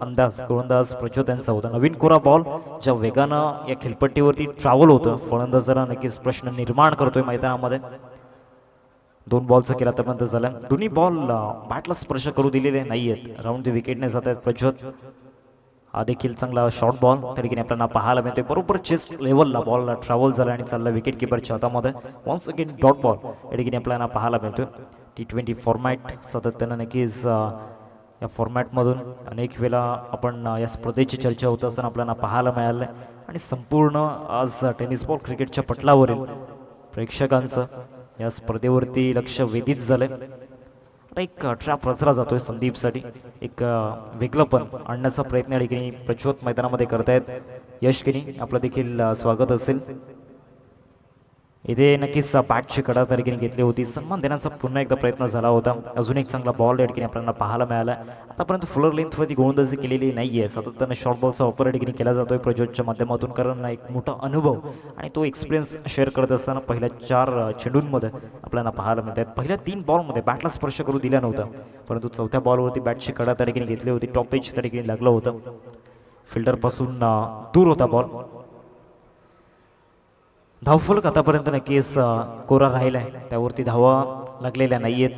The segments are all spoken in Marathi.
अंदाज गोलंदाज प्रज्योत यांचा होता. नवीन कोरा बॉल ज्या वेगानं या खेळपट्टीवरती ट्रॅव्हल होतं, फलंदाजांना नक्कीच प्रश्न निर्माण करतोय मैदानामध्ये. 2 बॉलचा केला आतापर्यंत झाला. दोन्ही बॉल बॅटला स्पर्श करू दिलेले नाहीयेत. राऊंड द विकेटने जात आहेत प्रज्योत. हा देखील चांगला शॉर्ट बॉल त्या ठिकाणी आपल्याला पाहायला मिळतोय. बरोबर चेस्ट लेवलला बॉल ट्रॅव्हल झाला आणि चालला विकेट किपरच्या हातामध्ये. वन्स अगेन डॉट बॉल या ठिकाणी आपल्याला पाहायला मिळतोय. T20 फॉर्मॅट सातत्यानं नक्कीच या फॉर्मॅटमधून अनेक वेळा आपण या स्पर्धेची चर्चा होत असताना आपल्याला पाहायला मिळालं आणि संपूर्ण आज टेनिस बॉल क्रिकेटच्या पटलावरील प्रेक्षकांचं या स्पर्धेवरती लक्ष वेधित झालंय. आता एक ट्रॅप रचला जातोय संदीपसाठी. एक वेगळंपण आणण्याचा प्रयत्न या ठिकाणी प्रज्योत मैदानामध्ये करतायत. यश किनी आपलं देखील स्वागत असेल. इथे नक्कीच बॅटची कडा त्या ठिकाणी घेतली होती. सन्मान देण्याचा पुन्हा एकदा प्रयत्न झाला होता. अजून एक चांगला बॉल या ठिकाणी आपल्याला पाहायला मिळाला. आतापर्यंत फुलर लेंथवरती गोलंदाजी केलेली नाही आहे. सातत्यानं शॉर्ट बॉलचा वापर या ठिकाणी केला जातोय प्रज्योतच्या माध्यमातून, कारण एक मोठा अनुभव आणि तो एक्सपिरियन्स शेअर करत असताना पहिल्या 4 चेंडूंमध्ये आपल्याला पाहायला मिळत आहेत. पहिल्या 3 बॉलमध्ये बॅटला स्पर्श करू दिला नव्हता, परंतु चौथ्या बॉलवरती बॅटची कडा त्या ठिकाणी घेतली होती. टॉप एज त्या ठिकाणी लागलं होतं. फिल्डरपासून दूर होता बॉल. धावफलक आतापर्यंत नक्कीच कोरा राहिलाय, त्यावरती धावा लागलेल्या नाहीयेत.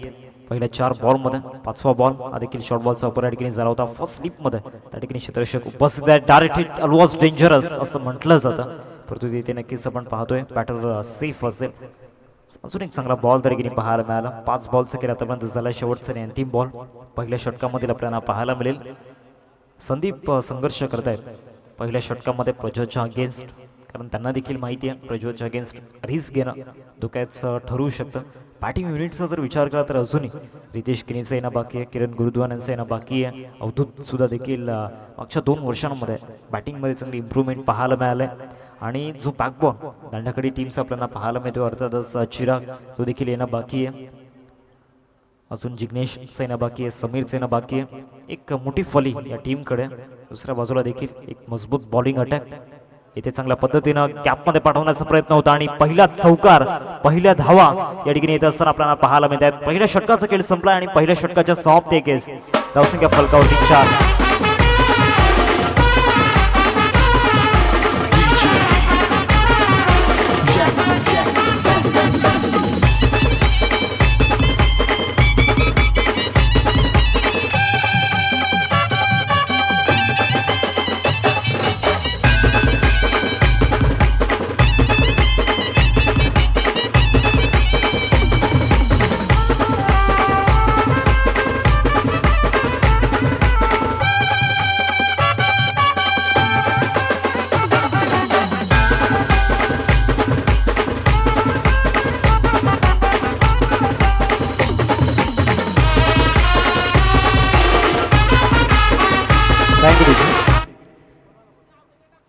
पहिल्या 4 बॉलमध्ये 5वा बॉल हा देखील शॉर्ट बॉलचा वापर या ठिकाणी झाला होता. फर्स्ट स्लिपमध्ये त्या ठिकाणी क्षेत्ररक्षक उपस्थित आहे. डायरेक्ट हिट ऑलवॉज डेंजरस असं म्हटलं जातं, परंतु तिथे नक्कीच आपण पाहतोय बॅटर सेफ असेल. अजून एक चांगला बॉल त्या ठिकाणी पाहायला मिळाला. 5 बॉलचा केला आतापर्यंत झाला. शेवटचा आणि अंतिम बॉल पहिल्या षटकामधील आपल्याला पाहायला मिळेल. संदीप संघर्ष करतायत पहिल्या षटकामध्ये प्रज्योतच्या अगेन्स्ट, कारण त्यांना देखील माहिती आहे प्रज्योतच्या अगेन्स्ट रिस्क घेणं धोक्याचं ठरवू शकतं. बॅटिंग युनिटचा जर विचार केला तर अजूनही रितेश किनीचं येणं बाकी आहे, किरण गुरुद्वान यांचं येणं बाकी आहे. अवधूत सुद्धा देखील मागच्या 2 वर्षांमध्ये बॅटिंगमध्ये चांगली इम्प्रूव्हमेंट पाहायला मिळालं आहे. आणि जो बॅकबॉन दांडाकडे टीमचा आपल्याला पाहायला मिळतो, अर्थातच चिराग तो देखील येणं बाकी आहे. अजून जिग्नेशचं येणं बाकी आहे, समीरचं येणं बाकी आहे. एक मोठी फली या टीमकडे. दुसऱ्या बाजूला देखील एक मजबूत बॉलिंग अटॅक. इथे चांगल्या पद्धतीनं कॅपमध्ये पाठवण्याचा प्रयत्न होता आणि पहिला चौकार, पहिल्या धावा या ठिकाणी येत असताना आपल्याला पाहायला मिळत आहेत. पहिल्या षटकाचा खेळ संपला आणि पहिल्या षटकाच्या समाप्ती केस धावसंख्या फलकावरती 4.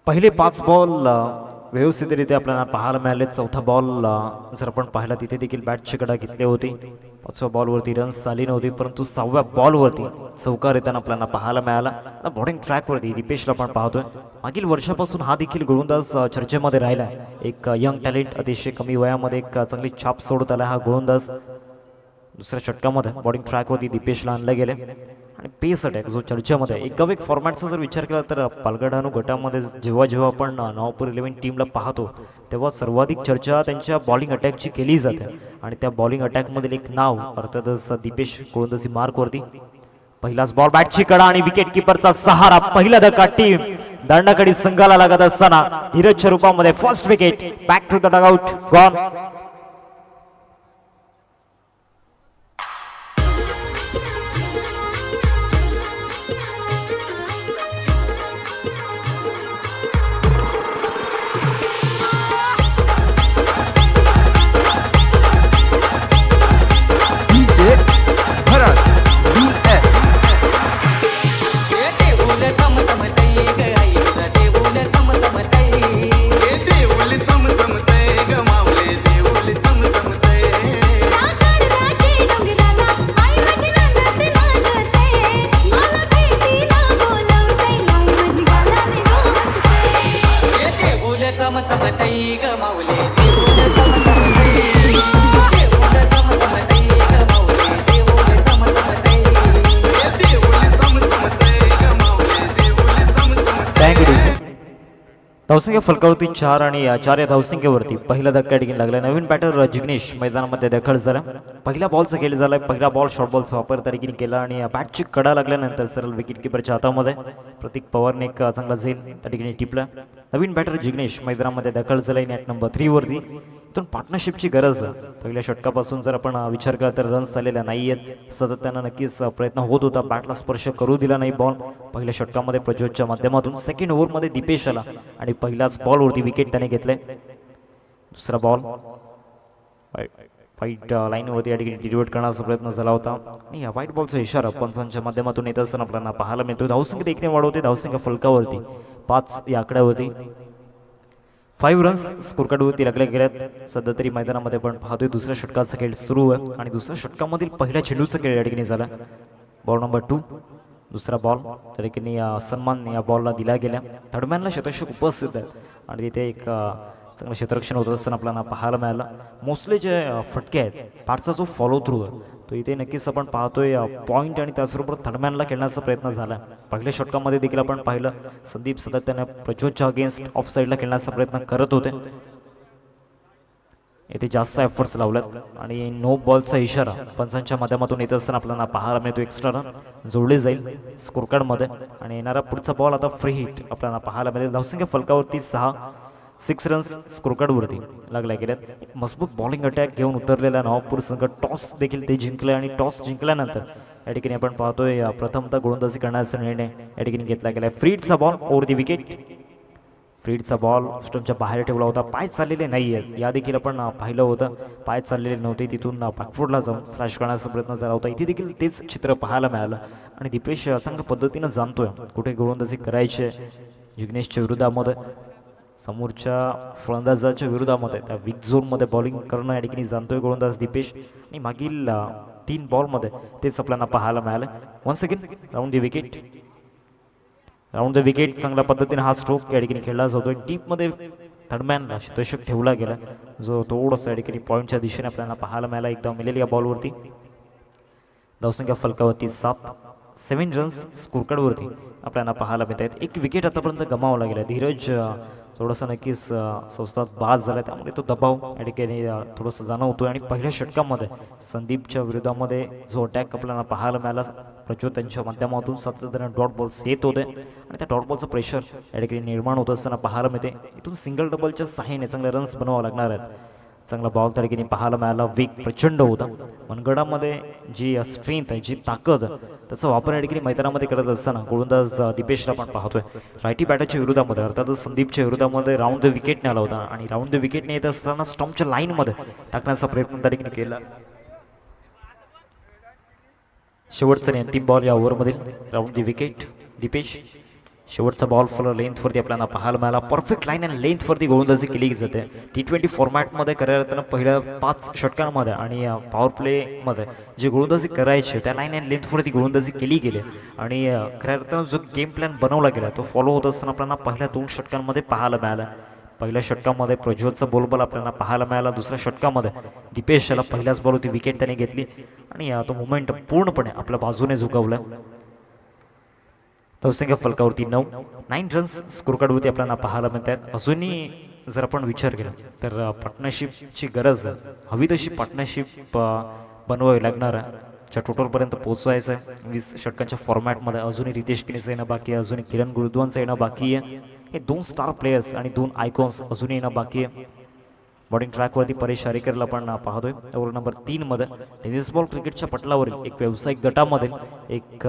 पहिले 5 बॉल व्यवस्थितरित्या आपल्याला पाहायला मिळाले. चौथा बॉल जर आपण पाहिला तिथे देखील बॅटची कडा घेतली होती. 5व्या बॉलवरती रन्स आली नव्हती, परंतु 6व्या बॉलवरती चौकार येताना आपल्याला पाहायला मिळाला. बॉलिंग ट्रॅकवरती दीपेशला आपण पाहतोय. मागील वर्षापासून हा देखील गोलंदाज चर्चेमध्ये राहिला. एक यंग टॅलेंट, अतिशय कमी वयामध्ये एक चांगली छाप सोडत आला हा गोलंदाज. दुसऱ्या षटकामध्ये बॉलिंग ट्रॅकवरती दीपेशला आणले गेले. आणि पेस अटॅक जो चर्चेमध्ये एक फॉर्मॅटचा जर विचार केला तर पालघर गटामध्ये जेव्हा आपण नागपूर 11 टीमला पाहतो तेव्हा सर्वाधिक चर्चा त्यांच्या बॉलिंग अटॅकची केली जाते. आणि त्या बॉलिंग अटॅकमधील एक नाव अर्थातच दीपेश गोलंदाजी मार्कवरती. पहिलाच बॉल बॅटची कडा आणि विकेट किपरचा सहारा. पहिला धक्का टीम दांडाकडे संघाला लागत असताना धीरजच्या रूपामध्ये first wicket. Back to the dugout gone. धावसंख्या फलकावरती 4 आणि 4 या धावसंख्येवरती पहिला धक्का ठिकाणी लागला. नवीन बॅटर जिग्नेश मैदानामध्ये दाखल झाला. पहिल्या बॉलचा खेळ झाला. पहिला बॉल शॉर्ट बॉलचा वापर त्या ठिकाणी केला आणि बॅटची कडा लागल्यानंतर सरळ विकेट किपरच्या हातामध्ये प्रतीक पवारने एक चांगला झेल त्या ठिकाणी टिपला. नवीन बॅटर जिग्नेश मैदानामध्ये दाखल झाला. नॅट नंबर 3 वरती इथून पार्टनरशिपची गरज पहिल्या षटकापासून जर आपण विचार केला तर रन्स आलेल्या नाही आहेत. सतत त्यांना नक्कीच प्रयत्न होत होता. बॅटला स्पर्श करू दिला नाही बॉल. पहिल्या षटकामध्ये प्रज्योतच्या माध्यमातून सेकंड ओव्हरमध्ये दीपेश आला आणि पहिल्याच बॉलवरती विकेट त्याने घेतले. दुसरा बॉल व्हाईट लाईनवरती या ठिकाणी डिलिव्हर करण्याचा प्रयत्न झाला होता आणि या व्हाईट बॉलचा इशारा पंचांच्या माध्यमातून येत असताना आपल्याला पाहायला मिळतो. धावसंख्या देखील वाढवते. धावसंख्या फलकावरती 5 या आकड्यावरती 5 रन्स स्कोर कार्डवरती लागल्या गेल्यात. सध्या तरी मैदानामध्ये पण पाहतोय दुसऱ्या षटकाचा खेळ सुरू आहे आणि दुसऱ्या षटकामधील पहिल्या चेंडूचा खेळ या ठिकाणी झाला. बॉल नंबर 2 दुसरा बॉल त्या ठिकाणी सन्मान या बॉलला दिला गेला. थर्डमॅनला शतरक्षक उपस्थित आहेत आणि तिथे एक चांगलं क्षेत्ररक्षण होत असताना आपल्याला पाहायला मिळालं. मोस्टली जे फटके आहेत पाठचा जो फॉलो थ्रू आहे तो इथे नक्कीच आपण पाहतोय पॉईंट आणि त्याचबरोबर थर्डमॅनला खेळण्याचा प्रयत्न झाला. पहिल्या षटकामध्ये देखील आपण पाहिलं संदीप सातत्याने प्रज्योतच्या अगेन्स्ट ऑफ साईडला खेळण्याचा प्रयत्न करत होते. येथे जास्त एफर्ट्स लावल्यात आणि नो बॉलचा इशारा पंचांच्या माध्यमातून येत असताना आपल्याला पाहायला मिळतो. एक्स्ट्रा रन जोडले जाईल स्कोर कार्डमध्ये आणि येणारा पुढचा बॉल आता फ्री हिट आपल्याला पाहायला मिळेल. धावसंख्या फलकावरती 6 रन्स स्कोर कार्डवरती लागल्या गेल्यात. मजबूत बॉलिंग अटॅक घेऊन उतरलेला नवापूर संघ टॉस देखील ते जिंकले आणि टॉस जिंकल्यानंतर या ठिकाणी आपण पाहतोय प्रथमतः गोलंदाजी करण्याचा निर्णय या ठिकाणी घेतला गेला. फ्रीडचा बॉल ओव्हर दी विकेट. फ्रीडचा बॉल स्टंपच्या बाहेर ठेवला होता. पाय चाललेले नाही आहेत या देखील आपण पाहिलं होतं. पाय चाललेले नव्हते. तिथून बॅकफुटला जाऊन स्लॅश करण्याचा प्रयत्न झाला होता. इथे देखील तेच चित्र पाहायला मिळालं आणि दीपेश चांगल्या पद्धतीनं जाणतोय कुठे गोलंदाजी करायची जिग्नेशच्या विरोधामध्ये. समोरच्या फलंदाजाच्या विरोधामध्ये त्या विक झोनमध्ये बॉलिंग करणं या ठिकाणी जाणतोय गोलंदाज दीपेश आणि मागील 3 बॉलमध्ये तेच आपल्याला पाहायला मिळालं. Once again round the wicket. Round the wicket चांगल्या पद्धतीने हा स्ट्रोक या ठिकाणी खेळला जातो. डीपमध्ये थर्डमॅनला शतरक्षक ठेवला गेला जो थोडासा या ठिकाणी पॉईंटच्या दिशेने आपल्याला पाहायला मिळाला. एकदा मिळेल या बॉलवरती. धावसंख्या फलकावरती 7 रन्स स्कोर कार्डवरती आपल्याला पाहायला मिळत आहेत. 1 विकेट आतापर्यंत गमावला गेला. धीरज थोडासा नक्कीच संस्थात बाद झाला त्यामुळे तो दबाव या ठिकाणी थोडंसं जाणवतोय आणि पहिल्या षटकामध्ये संदीपच्या विरोधामध्ये जो अटॅक आपल्याला पाहायला मिळाला प्रज्योत त्यांच्या माध्यमातून सातत्याने डॉट बॉल्स येत होते आणि त्या डॉट बॉलचं प्रेशर या ठिकाणी निर्माण होत असताना पाहायला मिळते. इथून सिंगल डबलच्या सहाय्याने चांगले रन्स बनवावं लागणार आहेत. चांगला बॉल त्या ठिकाणी पाहायला मिळाला. वेग प्रचंड होता. मनगडामध्ये जी स्ट्रेंथ आहे जी ताकद त्याचा वापर या ठिकाणी मैदानामध्ये करत असताना गोलंदाज दीपेशला आपण पाहतोय रायटी बॅटरच्या विरोधामध्ये अर्थातच संदीपच्या विरोधामध्ये राऊंड द विकेटने आला होता आणि राऊंड द विकेटने येत असताना स्टंपच्या लाईनमध्ये टाकण्याचा प्रयत्न त्या ठिकाणी केला. शेवटचा आणि अंतिम बॉल या ओव्हरमधील राऊंड द विकेट दीपेश. शेवटचा बॉल फॉर लेंथवरती आपल्याला पाहायला मिळाला. परफेक्ट लाईन अँड लेंथवरती गोलंदाजी केली जाते. T20 फॉर्मॅटमध्ये करायला पहिल्या 5 षटकांमध्ये आणि पॉवर प्लेमध्ये जी गोलंदाजी करायची त्या लाईन अँड लेंथवरती गोलंदाजी केली गेली आणि खऱ्या अर्थानं जो गेम प्लॅन बनवला गेला तो फॉलो होत असताना आपल्याला पहिल्या 2 षटकांमध्ये पाहायला मिळाला. पहिल्या षटकामध्ये प्रज्वलचा बोलबॉल आपल्याला पाहायला मिळाला. दुसऱ्या षटकामध्ये दीपेश याला पहिल्याच बॉलवरती विकेट त्याने घेतली आणि तो मुवमेंट पूर्णपणे आपल्या बाजूने झुकवला. धावसंख्या फलकावरती 9 रन्स स्कोर कार्डवरती आपल्याला पाहायला मिळतात. अजूनही जर आपण विचार केला तर पार्टनरशिपची गरज हवी तशी पार्टनरशिप बनवावी लागणार आहे. ज्या टोटलपर्यंत पोहोचवायचं आहे 20 षटकांच्या फॉर्मॅटमध्ये अजूनही रितेश किनीचं येणं बाकी आहे. अजूनही किरण गुरुद्वांचं येणं बाकी आहे. हे 2 स्टार प्लेयर्स आणि 2 आयकॉन्स अजूनही येणं बाकी आहे. बॉलिंग ट्रॅकवरती परेश आरेकरला आपण पाहतोय. ओव्हर नंबर 3 मध्ये टेनिस बॉल क्रिकेटच्या पटलावरील एक व्यावसायिक गटामधील एक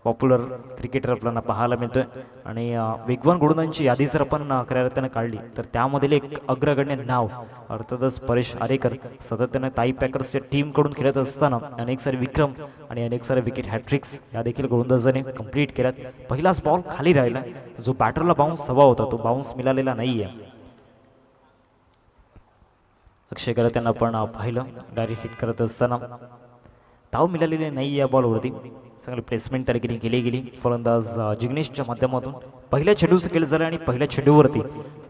पॉप्युलर क्रिकेटर आपल्याला पाहायला मिळतोय आणि वेगवान गोलंदाजांची यादी जर आपण खऱ्या अर्थानं काढली तर त्यामधील एक अग्रगण्य नाव अर्थातच परेश आरेकर. सातत्याने ताई पॅकर्सच्या टीमकडून खेळत असताना अनेक सारे विक्रम आणि अनेक सारे विकेट हॅट्रिक्स या देखील गोलंदाजाने कंप्लीट केल्यात. पहिलाच बॉल खाली राहिला. जो बॅटरला बाउन्स हवा होता तो बाउन्स मिळालेला नाही आहे. अक्षय करत त्यांना आपण पाहिलं डायरेक्ट हिट करत असताना धाव मिळालेली नाही या बॉलवरती. चांगली प्लेसमेंट त्या ठिकाणी केली गेली. फलंदाज जिग्नेशच्या माध्यमातून पहिल्या चेंडूचं केलं झालं आणि पहिल्या चेंडूवरती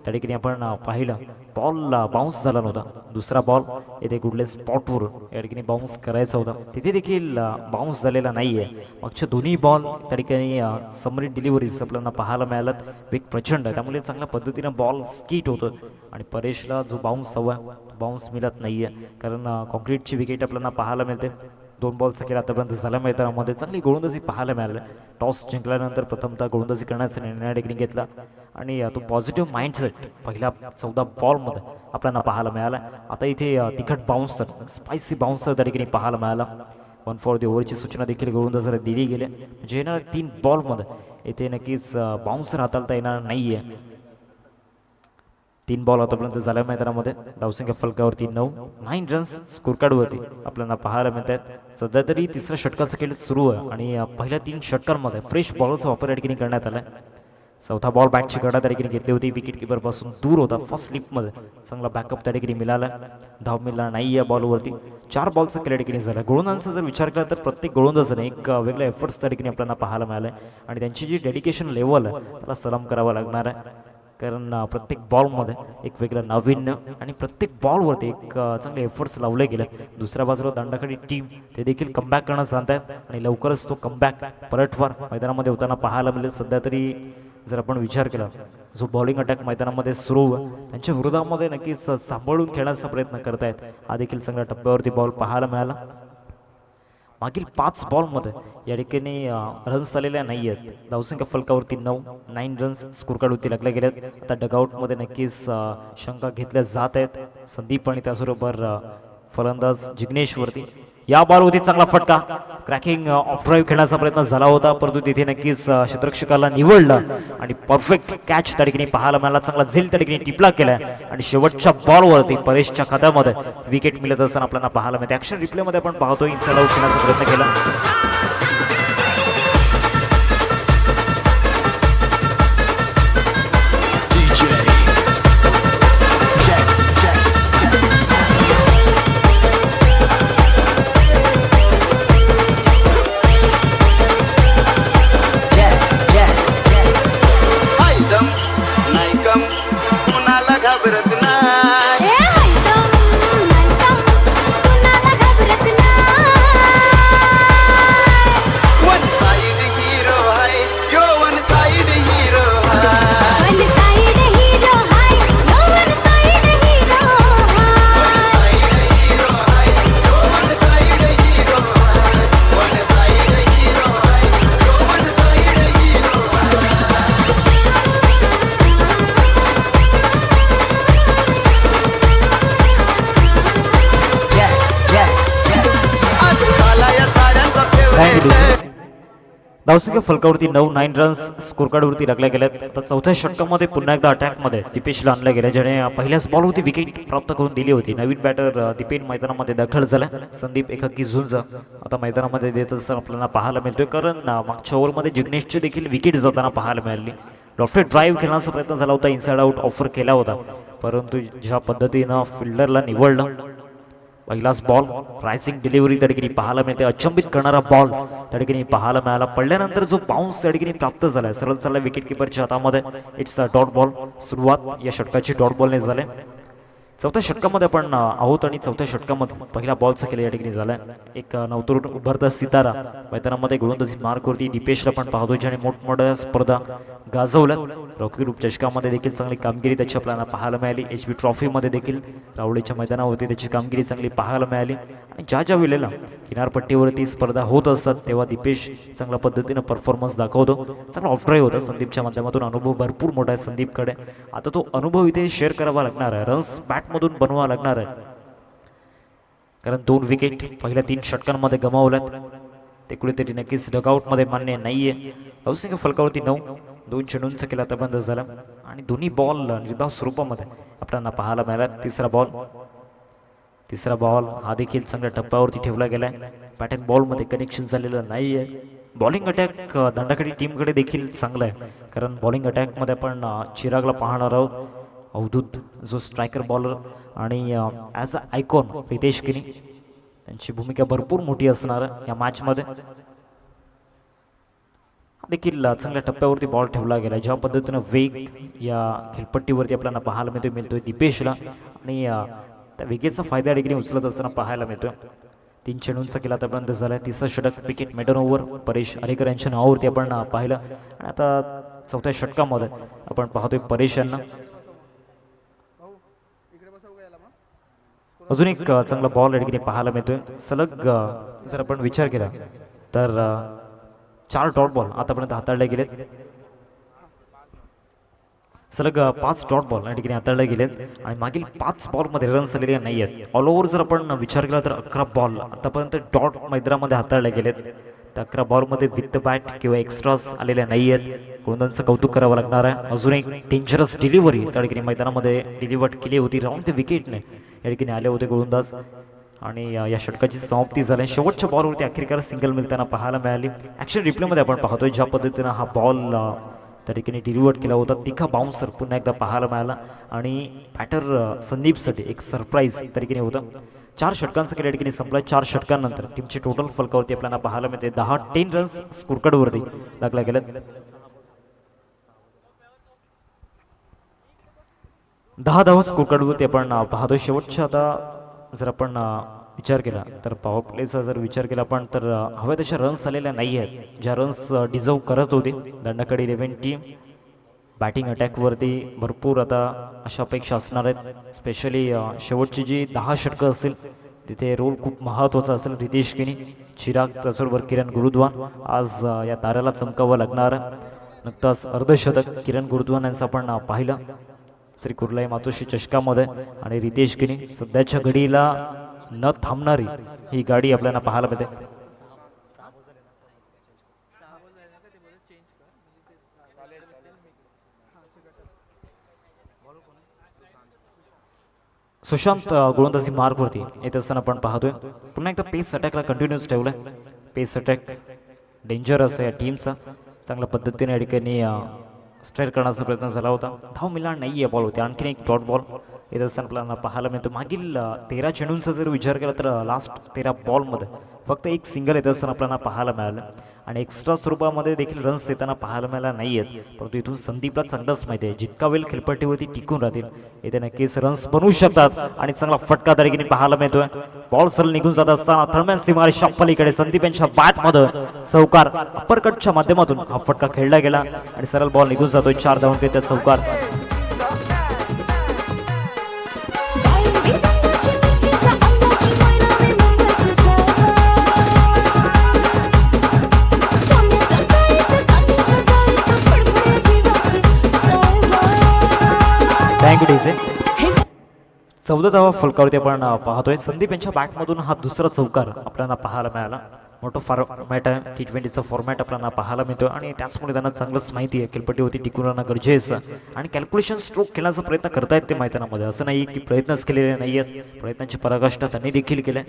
त्या ठिकाणी आपण पाहिलं बॉल बाउन्स झाला नव्हता. दुसरा बॉल येथे कुठल्या स्पॉटवर या ठिकाणी बाउन्स करायचा होता, तिथे देखील बाउन्स झालेला नाही आहे. मागच्या दोन्ही बॉल त्या ठिकाणी सबमरीन डिलिव्हरीज आपल्याला पाहायला मिळाल्यात. वेग प्रचंड आहे, त्यामुळे चांगल्या पद्धतीनं बॉल स्कीट होतं आणि परेशला जो बाउन्स हवा बाउन्स मिळत नाही आहे, कारण कॉन्क्रीटची विकेट आपल्याला पाहायला मिळते. 2 बॉलचा खेळ आतापर्यंत झाला मैदानामध्ये. चांगली गोलंदाजी पाहायला मिळाली. टॉस जिंकल्यानंतर प्रथमतः गोलंदाजी करण्याचा निर्णय देखील घेतला आणि तो पॉझिटिव्ह माइंडसेट पहिल्या 14 बॉलमध्ये आपल्याला पाहायला मिळाला. आता इथे तिखट बाउन्सर स्पायसी बाउन्सर त्या ठिकाणी पाहायला मिळाला. 1 फॉर दी ओव्हरची सूचना देखील गोलंदाजाला दिली गेली. म्हणजे येणाऱ्या 3 बॉलमध्ये इथे नक्कीच बाउन्सर हाताळता येणार नाही आहे. 3 बॉल आतापर्यंत झाल्या मैदानामध्ये. धावसंख्या फलकावरती 9 रन्स स्कोर कार्डवरती आपल्याला पाहायला मिळत आहेत. सध्या तरी तिसऱ्या षटकाचा खेळ सुरू आहे आणि पहिल्या 3 षटकांमध्ये फ्रेश बॉलचा वापर या ठिकाणी करण्यात आला. चौथा बॉल बॅटची गडा त्या ठिकाणी घेतली होती. विकेट किपरपासून दूर होता. फर्स्ट स्लिपमध्ये चांगला बॅकअप त्या ठिकाणी मिळाला. धाव मिळाला नाही या बॉलवरती. 4 बॉलचा खेळ ठिकाणी झाला. गोलंदाजांचा जर विचार केला तर प्रत्येक गोलंदाजाने एक वेगळा एफर्ट्स त्या ठिकाणी आपल्याला पाहायला मिळाला आणि त्यांची जी डेडिकेशन लेवल आहे त्याला सलाम करावा लागणार आहे. कारण प्रत्येक बॉलमध्ये एक वेगळं नाविन्य आणि प्रत्येक बॉलवरती एक चांगले एफर्ट्स लावले गेले. दुसऱ्या बाजूला दंडाकडे टीम ते देखील कमबॅक करणं सांगत आहेत आणि लवकरच तो कमबॅक परतवार मैदानामध्ये होताना पाहायला मिळेल. सध्या तरी जर आपण विचार केला जो बॉलिंग अटॅक मैदानामध्ये सुरू त्यांच्या विरोधामध्ये नक्कीच सांभाळून खेळण्याचा प्रयत्न करत आहेत. हा देखील चांगल्या टप्प्यावरती बॉल पाहायला मिळाला. मागील 5 बॉलमध्ये या ठिकाणी रन्स आलेल्या नाही आहेत. धावसंख्या फलकावरती 9 रन्स स्कोर कार्डवरती लागल्या गेल्यात. आता डगआउटमध्ये नक्कीच शंका घेतल्या जात आहेत. संदीप आणि त्याचबरोबर फलंदाज जिग्नेशवरती. या बॉलवरती चांगला फटका क्रॅकिंग ऑफ ड्राईव्ह खेळण्याचा प्रयत्न झाला होता, परंतु तिथे नक्कीच क्षेत्ररक्षकाला निवडलं आणि परफेक्ट कॅच त्या ठिकाणी पाहायला मिळाला. चांगला झेल त्या ठिकाणी टिपला केलाय आणि शेवटच्या बॉलवरती परेशच्या खात्यामध्ये विकेट मिळत असताना आपल्याला पाहायला मिळते. ऍक्शन रिप्लेमध्ये आपण पाहतो इनसाइड आउट खेळण्याचा प्रयत्न केला. धावसंख्या फलकावरती 9 रन्स स्कोर कार्डवरती लागल्या गेल्यात. तर चौथ्या षटकामध्ये पुन्हा एकदा अटॅकमध्ये दीपेशला आणलं गेलं, ज्याने पहिल्याच बॉलवरती विकेट प्राप्त करून दिली होती. नवीन बॅटर दीपेन मैदानामध्ये दाखल झाला. संदीप एकाकी झुंज आता मैदानामध्ये देत असताना आपल्याला पाहायला मिळतोय, कारण मागच्या ओव्हरमध्ये जिग्नेशची देखील विकेट जाताना पाहायला मिळाली. लॉफ्टेड ड्राईव्ह खेळण्याचा प्रयत्न झाला होता, इनसाइड आउट ऑफर केला होता, परंतु ज्या पद्धतीनं फिल्डरला निवडलं. पहिलाच बॉल रायसिंग डिलिव्हरी त्या ठिकाणी पाहायला मिळते. अचंबित करणारा बॉल त्या ठिकाणी पाहायला मिळाला. पडल्यानंतर जो बाउन्स त्या ठिकाणी प्राप्त झाला सरळ चालला विकेट किपरच्या हातामध्ये. It's a dot ball. सुरुवात या षटकाची डॉट बॉलने झाले. चौथ्या षटकामध्ये आपण आहोत आणि चौथ्या षटकामध्ये पहिला बॉलचा खेळ या ठिकाणी झालाय. एक नवतरुण उभरता सितारा मैदानामध्ये गोलंदाजी मार्कवरती दीपेशला पण पाहतो, ज्याने मोठमोठ्या स्पर्धा गाजवल्या. रॉकी ग्रुप चषकामध्ये देखील चांगली कामगिरी त्याची आपल्याला पाहायला मिळाली. HB ट्रॉफीमध्ये देखील रावळीच्या मैदानावरती त्याची कामगिरी चांगली पाहायला मिळाली. आणि ज्या वेळेला किनारपट्टीवरती स्पर्धा होत असतात तेव्हा दीपेश चांगल्या पद्धतीनं परफॉर्मन्स दाखवतो. चांगला ऑफ ड्राईव्ह होता संदीपच्या माध्यमातून. अनुभव भरपूर मोठा आहे संदीपकडे. आता तो अनुभव इथे शेअर करावा लागणार आहे, रन्स बॅटमधून बनवावा लागणार आहे, कारण 2 विकेट पहिल्या 3 षटकांमध्ये गमावल्यात. ते कुठेतरी नक्कीच डगआउटमध्ये मान्य नाहीये. धावसंख्या फलकावरती 2 चेंडूंचा केला आता बंद झाला आणि दोन्ही बॉल निर्धाव स्वरूपामध्ये आपल्याला पाहायला मिळाला. तिसरा बॉल हा देखील चांगल्या टप्प्यावरती ठेवला गेलाय. पॅटर्न बॉलमध्ये कनेक्शन झालेलं नाहीये. बॉलिंग अटॅक दंडाकडे टीमकडे देखील चांगला आहे, कारण बॉलिंग अटॅकमध्ये आपण चिरागला पाहणार आहोत. अवधूत जो स्ट्रायकर बॉलर आणि ॲज अ आयकॉन रितेश किनी, त्यांची भूमिका भरपूर मोठी असणार या मॅचमध्ये. देखील चांगल्या टप्प्यावरती बॉल ठेवला गेला. ज्या पद्धतीनं वेग या खेळपट्टीवरती आपल्याला पाहायला मिळतोय दिपेशला आणि त्या वेगेचा फायदा या ठिकाणी उचलत असताना पाहायला मिळतोय. 3 चेंडूंचा केला आतापर्यंत झाला. तिसरा षटक wicket maiden over Paresh Arekar यांच्या नावावरती आपण पाहिलं आणि आता चौथ्या षटकामध्ये आपण पाहतोय परेश यांना. अजून एक चांगला बॉल या ठिकाणी पाहायला मिळतोय. सलग जर आपण विचार केला तर 4 डॉट बॉल आतापर्यंत हाताळले गेलेत. सलग 5 डॉट बॉल या ठिकाणी हाताळले गेलेत आणि मागील 5 बॉलमध्ये रन्स आलेले नाही आहेत. ऑल ओव्हर जर आपण विचार केला तर 11 बॉल आतापर्यंत डॉट मैदानामध्ये हाताळले गेलेत. त्या 11 बॉलमध्ये विथ बॅट किंवा एक्स्ट्रास आलेल्या नाही आहेत. गोलंदाजांचं कौतुक करावं लागणार आहे. अजून एक डेंजरस डिलिव्हरी त्या ठिकाणी मैदानामध्ये डिलिव्हर्ड केली होती. राऊंड द विकेटने या ठिकाणी आले होते गोलंदाज आणि या षटकाची समाप्ती झाली. शेवटच्या बॉलवरती अखेरकार सिंगल मिळताना पाहायला मिळाली. ॲक्शन रिप्लेमध्ये आपण पाहतोय ज्या पद्धतीनं हा बॉल त्या ठिकाणी डिलिव्हर्ड केला होता. तिखा बाउन्सर पुन्हा एकदा पाहायला मिळाला आणि बॅटर संदीपसाठी एक सरप्राईज त्या ठिकाणी होतं. 4 षटकांचा खेळ या ठिकाणी संपला. 4 षटकांनंतर टीमची टोटल फलकावरती आपल्याला पाहायला मिळते 10 रन्स स्कोरकार्डवरती लागला गेला. 10 धावा स्कोरकार्डवरती आपण पाहतोय. शेवटच्या आता जर आपण विचार केला तर पॉवर प्लेचा जर विचार केला आपण तर हव्या तशा रन्स आलेल्या नाही आहेत ज्या रन्स डिझर्व करत होते. दंडाकडे 11 टीम बॅटिंग अटॅकवरती भरपूर आता अशा अपेक्षा असणार आहेत. स्पेशली शेवटची जी 10 षटकं असतील तिथे रोल खूप महत्त्वाचा असेल. रितेश किनी, चिराग त्याचबरोबर किरण गुरुद्वान आज या ताऱ्याला चमकावं लागणार. नुकताच अर्धशतक किरण गुरुद्वान यांचं आपण पाहिलं श्री कुर्लाई मातोश्री चषकामध्ये आणि रितेश किनी सध्याच्या घडीला न थांबणारी ही गाडी आपल्याला पाहायला मिळते. सुशांत गोलंदाजी मार्कवरती येत असताना आपण पाहतोय. पुन्हा एकदा पेस अटॅकला कंटिन्यूस ठेवलाय. पेस अटॅक डेंजरस आहे या टीमचा. चांगल्या पद्धतीने या ठिकाणी स्ट्राईक करण्याचा प्रयत्न झाला होता. धाव मिळणार नाही आहे बॉल होते. आणखीन एक डॉट बॉल येत असताना आपल्याला पाहायला मिळतो. मागील 13 चेंडूंचा जर विचार केला तर लास्ट 13 बॉलमध्ये फक्त एक सिंगल येत असताना आपल्याला पाहायला मिळालं आणि एक्स्ट्रा स्वरूपामध्ये देखील रन्स येताना पाहायला मिळाला नाही आहेत. परंतु इथून संदीपला चांगलंच माहिती आहे जितका वेळ खेळपट्टीवरती टिकून राहतील इथे नक्कीच रन्स बनवू शकतात आणि चांगला फटका त्या ठिकाणी पाहायला मिळतोय. बॉल सरळ निघून जात असताना थर्मॅन सीमारेषा पलीकडे संदीप यांच्या बॅटमध्ये चौकार अप्परकटच्या माध्यमातून हा फटका खेळला गेला आणि सरळ बॉल निघून जातोय. 4 धावांकडे त्या चौकार. Thank you DJ. 14 धावा फलकावरती आपण पाहतोय. संदीप यांच्या बॅटमधून हा दुसरा चौकार आपल्याला पाहायला मिळाला. मोठं फॉर्मॅट आहे. T20चा फॉर्मॅट आपल्याला पाहायला मिळतो आणि त्याचमुळे त्यांना चांगलंच माहिती आहे खेळपट्टीवरती टिकून राहणं गरजेचं आणि कॅल्क्युलेशन स्ट्रोक खेळण्याचा प्रयत्न करतायत ते मैदानामध्ये. असं नाही की प्रयत्नच केलेले नाही आहेत. प्रयत्नांची पराकाष्ठा त्यांनी देखील केल्या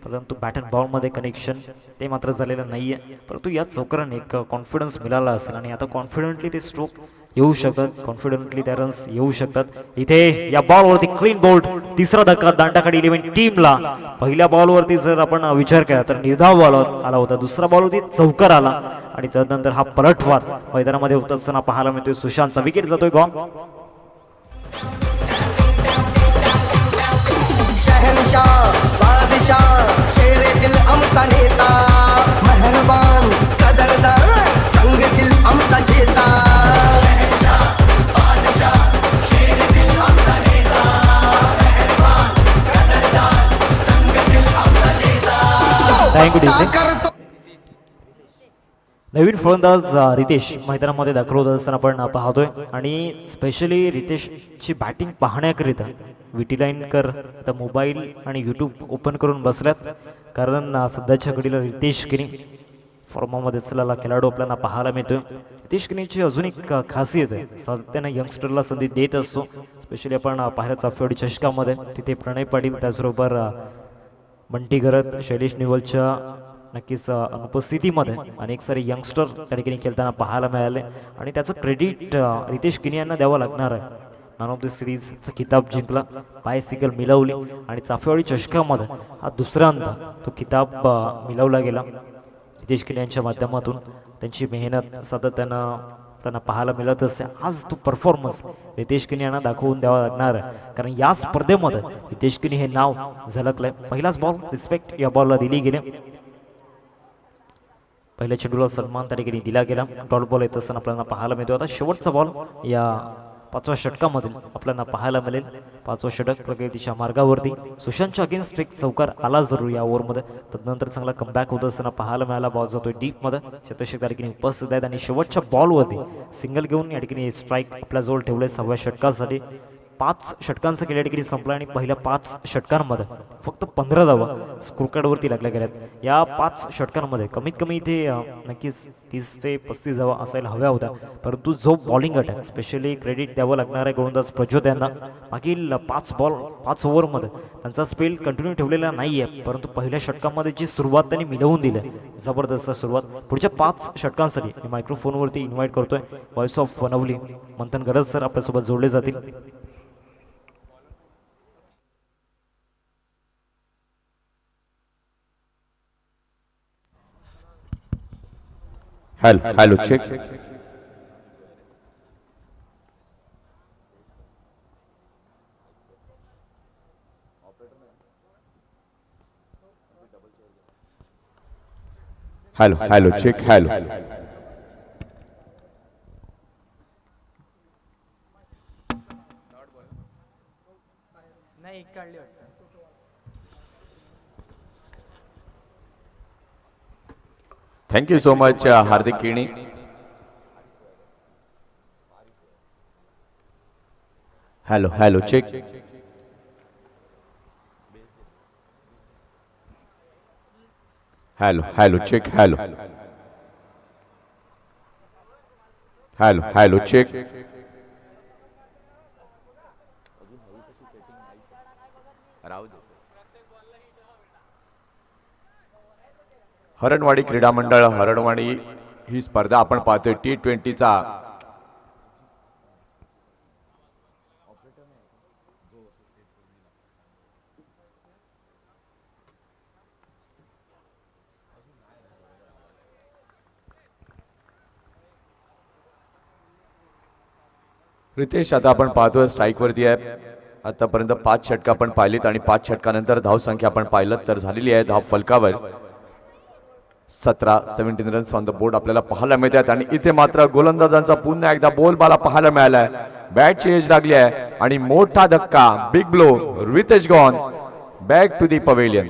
परंतु बॅट अँड बॉलमध्ये कनेक्शन ते मात्र झालेलं नाही आहे. परंतु या चौकाराने एक कॉन्फिडन्स मिळाला असेल आणि आता कॉन्फिडंटली ते स्ट्रोक येऊ शकतात. कॉन्फिडंटली त्या रन्स येऊ शकतात. इथे या बॉलवरती क्लीन बोल्ड तिसरा धक्का दांडाकडे 11 टीमला. पहिल्या बॉलवरती जर आपण विचार केला तर निर्धाव बॉल आला होता. दुसरा बॉलवरती चौकार आला आणि त्यानंतर हा पलटवार मैदानामध्ये होत असताना पाहायला मिळतोय. सुशांतचा विकेट जातोय गॉन. शहनशाह बादशाह शेरे दिल आमचा नेता मेहरबान कदरदार संग दिल आमचा चेता. शहनशाह बादशाह शेरे दिल आमचा नेता मेहरबान कदरदार संग दिल आमचा चेता. Thank you DJ. नवीन फलंदाज रितेश मैदानामध्ये दाखल होत असताना आपण पाहतोय आणि स्पेशली रितेशची बॅटिंग पाहण्याकरिता विटी लाईनकर आता मोबाईल आणि यूट्यूब ओपन करून बसल्यात कारण सध्याच्या घडीला रितेश किनी फॉर्मामध्ये असलेला खेळाडू आपल्याला पाहायला मिळतोय. रितेश किनीची अजून एक खासियत आहे. सातत्यानं यंगस्टरला संधी देत असतो. स्पेशली आपण पाहिलं चाफेवाडी चषकामध्ये तिथे प्रणय पाटील त्याचबरोबर बंटी गरत शैलेश निवलच्या नक्कीच अनुपस्थितीमध्ये अनेक सारे यंगस्टर त्या ठिकाणी खेळताना पाहायला मिळाले आणि त्याचं क्रेडिट रितेश किनी यांना द्यावं लागणार आहे. मॅन ऑफ द सिरीजचा किताब जिंकला, बायसिकल मिळवली आणि चाफेवाडी चषकामध्ये हा दुसऱ्यांदा तो किताब मिळवला गेला. रितेश किनी यांच्या माध्यमातून त्यांची मेहनत सातत्यानं आपल्याला पाहायला मिळत असते. आज तो परफॉर्मन्स रितेश किनी यांना दाखवून द्यावा लागणार आहे, कारण या स्पर्धेमध्ये रितेश किनी हे नाव झलकलंय. पहिलाच बॉल रिस्पेक्ट या बॉलला दिली गेली. पहिल्या चेंडूला सन्मान त्या ठिकाणी दिला गेला. डॉट बॉल येत असताना आपल्याला पाहायला मिळतो. आता शेवटचा बॉल या 5व्या षटकामधील आपल्याला पाहायला मिळेल. 5वं षटक प्रगतीच्या मार्गावरती. सुशांतच्या अगेन्स्ट एक चौकार आला जरूर या ओव्हरमध्ये. तदनंतर चांगला कमबॅक होत असताना पाहायला मिळाला. बॉल जातोय डीपमध्ये. शतषक त्या ठिकाणी उपस्थित आहेत आणि शेवटच्या बॉलवरती सिंगल घेऊन या ठिकाणी स्ट्राईक आपल्याजवळ ठेवले 6व्या षटकासाठी. 5 षटकांचा केल्या ठिकाणी संपला आणि पहिल्या 5 षटकांमध्ये फक्त 15 धावा स्कोरकार्डवरती लागल्या गेल्यात. या 5 षटकांमध्ये कमीत कमी इथे नक्कीच 30 ते 35 धावा असायला हव्या होत्या, परंतु जो बॉलिंग अटॅक स्पेशली क्रेडिट द्यावं लागणार आहे गोलंदाज प्रज्योत यांना. मागील 5 ओव्हरमध्ये त्यांचा स्पेल कंटिन्यू ठेवलेला नाही आहे, परंतु पहिल्या षटकामध्ये जी सुरुवात त्यांनी मिळवून दिली, जबरदस्त सुरुवात. पुढच्या 5 षटकांसाठी मी मायक्रोफोनवरती इन्व्हाइट करतोय व्हॉइस ऑफ वनवली मंथन गरज सर आपल्यासोबत जोडले जातील. Hello check. Hello check. Hello नाही काढली वाटतं. Thank you so much Hardik Kini. Hello check. Hello check. Hello check. Haranwadi क्रीडा मंडळ हरणवाडी ही स्पर्धा आपण पाहतोय T20चा रितेश. आता आपण पाहतोय स्ट्राईक वरती आहे. आतापर्यंत 5 षटक आपण पाहिलीत आणि 5 षटकानंतर धाव संख्या आपण पाहिलं तर झालेली आहे धाव फलकावर 17 रन्स ऑन द बोर्ड आपल्याला पाहायला मिळतात. आणि इथे मात्र गोलंदाजांचा पुन्हा एकदा बोलबाला पाहायला मिळालाय. बॅटची एज लागली आहे आणि मोठा धक्का, big blow. Ritesh gone back to the pavilion.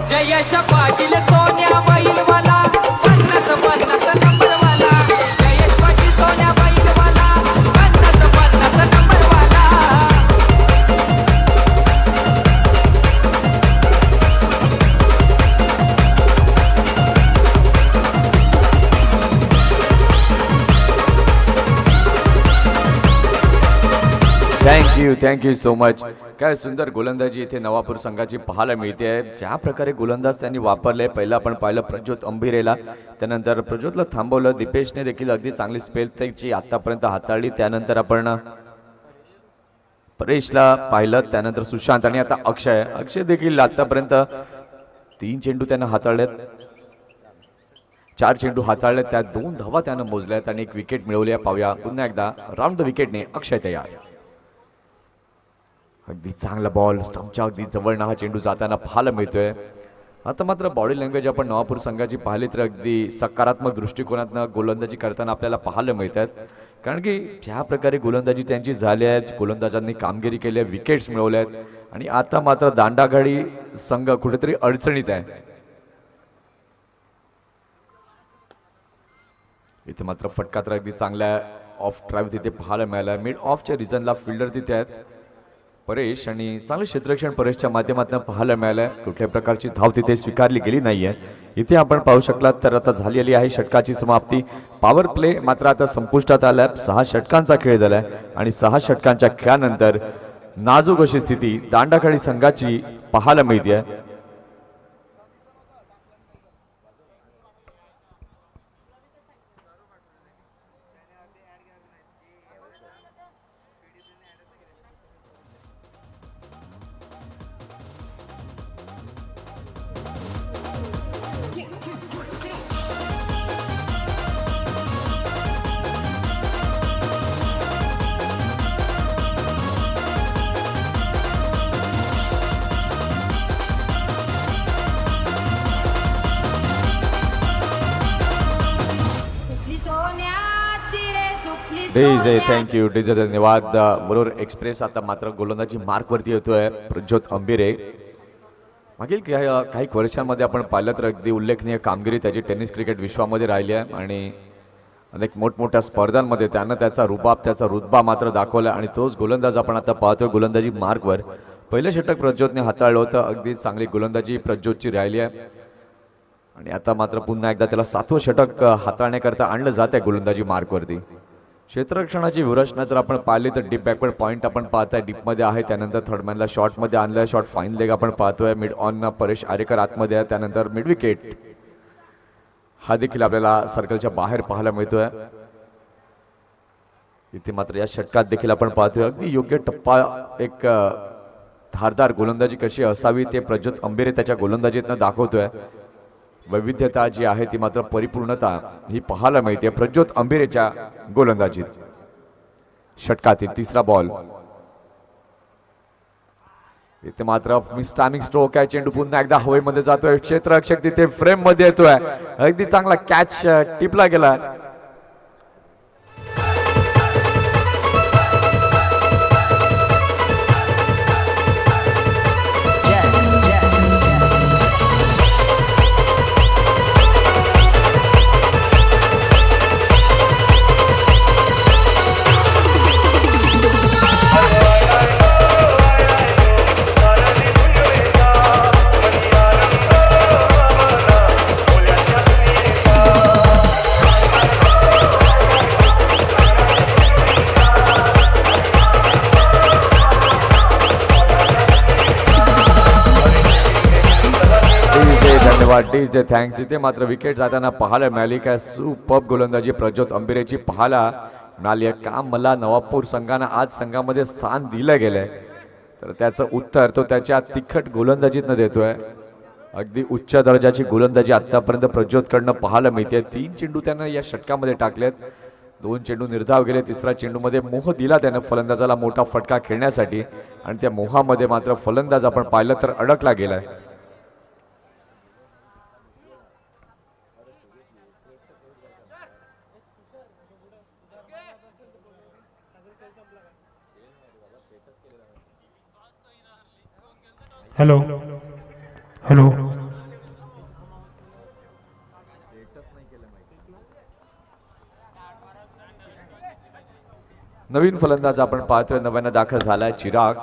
Jayesh Patil Sonya बैलवाला 50 नंबरवाला. जयेश पाटील सोन्या बैलवाला 50 नंबरवाला. Thank you so much. काय सुंदर गोलंदाजी इथे नवापूर संघाची पाहायला मिळते आहे. ज्या प्रकारे गोलंदाज त्यांनी वापरले, पहिलं आपण पाहिलं प्रज्योत अंभिरेला, त्यानंतर प्रज्योतला थांबवलं. दीपेशने देखील अगदी चांगली स्पेल त्याची आतापर्यंत हाताळली. त्यानंतर आपण परेशला पाहिलं, त्यानंतर सुशांत आणि आता अक्षय देखील आतापर्यंत 3 चेंडू त्यांना हाताळलेत, 4 चेंडू हाताळलेत, त्यात 2 धावा त्यानं मोजल्यात आणि 1 विकेट मिळवली आहे. पाहूया पुन्हा एकदा राऊंड द विकेटने अक्षय तयार. अगदी चांगला बॉल, स्टंपच्या अगदी जवळनं हा चेंडू जाताना पाहायला मिळतोय. आता मात्र बॉडी लँग्वेज आपण नवापूर संघाची पाहिली तर अगदी सकारात्मक दृष्टिकोनातनं गोलंदाजी करताना आपल्याला पाहायला मिळतात. कारण की ज्या प्रकारे गोलंदाजी त्यांची झाली आहे, गोलंदाजांनी कामगिरी केली आहे, विकेट्स मिळवल्या आहेत आणि आता मात्र दांडागाडी संघ कुठेतरी अडचणीत आहे. इथे मात्र फटका तर अगदी चांगला ऑफ ड्राईव्ह तिथे पाहायला मिळाला. मिड ऑफच्या रिजनला फिल्डर तिथे आहेत. परेश आणि चांगलं क्षेत्ररक्षण परेशच्या माध्यमातून पाहायला मिळालं. कुठल्याही प्रकारची धाव तिथे स्वीकारली गेली नाहीये. इथे आपण पाहू शकलात तर आता झालेली आहे षटकाची समाप्ती. पॉवर प्ले मात्र आता संपुष्टात आलाय. 6 षटकांचा खेळ झालाय आणि 6 षटकांच्या खेळानंतर नाजूक अशी स्थिती दांडाखाडी संघाची पाहायला मिळते. डीजे थँक्यू डीजे धन्यवाद. बरोबर एक्सप्रेस आता मात्र गोलंदाजी मार्कवरती येतोय प्रज्योत अंबिरे. मागील काही वर्षांमध्ये आपण पाहिलं तर अगदी उल्लेखनीय कामगिरी त्याची टेनिस क्रिकेट विश्वामध्ये राहिली आहे आणि अनेक मोठमोठ्या स्पर्धांमध्ये त्यानं त्याचा रुबाब त्याचा रुतबा मात्र दाखवला आणि तोच गोलंदाज आपण आता पाहतोय गोलंदाजी मार्कवर. पहिलं षटक प्रज्योतने हाताळलं होतं. अगदी चांगली गोलंदाजी प्रज्योतची राहिली आहे आणि आता मात्र पुन्हा एकदा त्याला 7वं षटक हाताळण्याकरता आणलं जात आहे गोलंदाजी मार्कवरती. क्षेत्ररक्षणाची व्यूहरचना जर आपण पाहिली तर डीप बॅकवर्ड पॉईंट आपण पाहताय डीपमध्ये आहे. त्यानंतर थर्डमॅनला शॉर्टमध्ये आणलं. शॉर्ट फाईन लेग आपण पाहतोय. मिड ऑन परेश आरेकर आतमध्ये आहे. त्यानंतर मिड विकेट हा देखील आपल्याला सर्कलच्या बाहेर पाहायला मिळतोय. इथे मात्र या षटकात देखील आपण पाहतोय अगदी योग्य टप्पा एक धारदार गोलंदाजी कशी असावी ते प्रज्योत अंबिरे त्याच्या गोलंदाजीतनं दाखवतोय. वैविध्यता जी आहे ती मात्र परिपूर्णता ही पाहायला मिळते प्रज्योत अंबिरेच्या गोलंदाजीत. षटकातील 3रा बॉल. इथे मात्र मिस्टामिंग स्ट्रोक आहे. चेंडू पुन्हा एकदा हवेमध्ये जातोय. क्षेत्ररक्षक तिथे फ्रेम मध्ये येतोय. अगदी चांगला कॅच टिपला गेला. DJ thanks. इथे मात्र विकेट जाताना पाहायला मिळाली. काय सुपर्ब गोलंदाजी प्रज्योत अंबिरेची पाहायला मिळाली. का मला नवापूर संघानं आज संघामध्ये स्थान दिलं गेलंय तर त्याचं उत्तर तो त्याच्या तिखट गोलंदाजीतनं देतोय. अगदी उच्च दर्जाची गोलंदाजी आतापर्यंत प्रज्योतकडनं पाहायला मिळते. 3 चेंडू त्यानं या षटकामध्ये टाकलेत. 2 चेंडू निर्धाव गेले. 3रा चेंडूमध्ये मोह दिला त्यानं फलंदाजाला मोठा फटका खेळण्यासाठी आणि त्या मोहामध्ये मात्र फलंदाज आपण पाहिलं तर अडकला गेलाय. Hello hello. नवीन फलंदाज आपण पाहतोय. नव्यानं दाखल झालाय चिराग.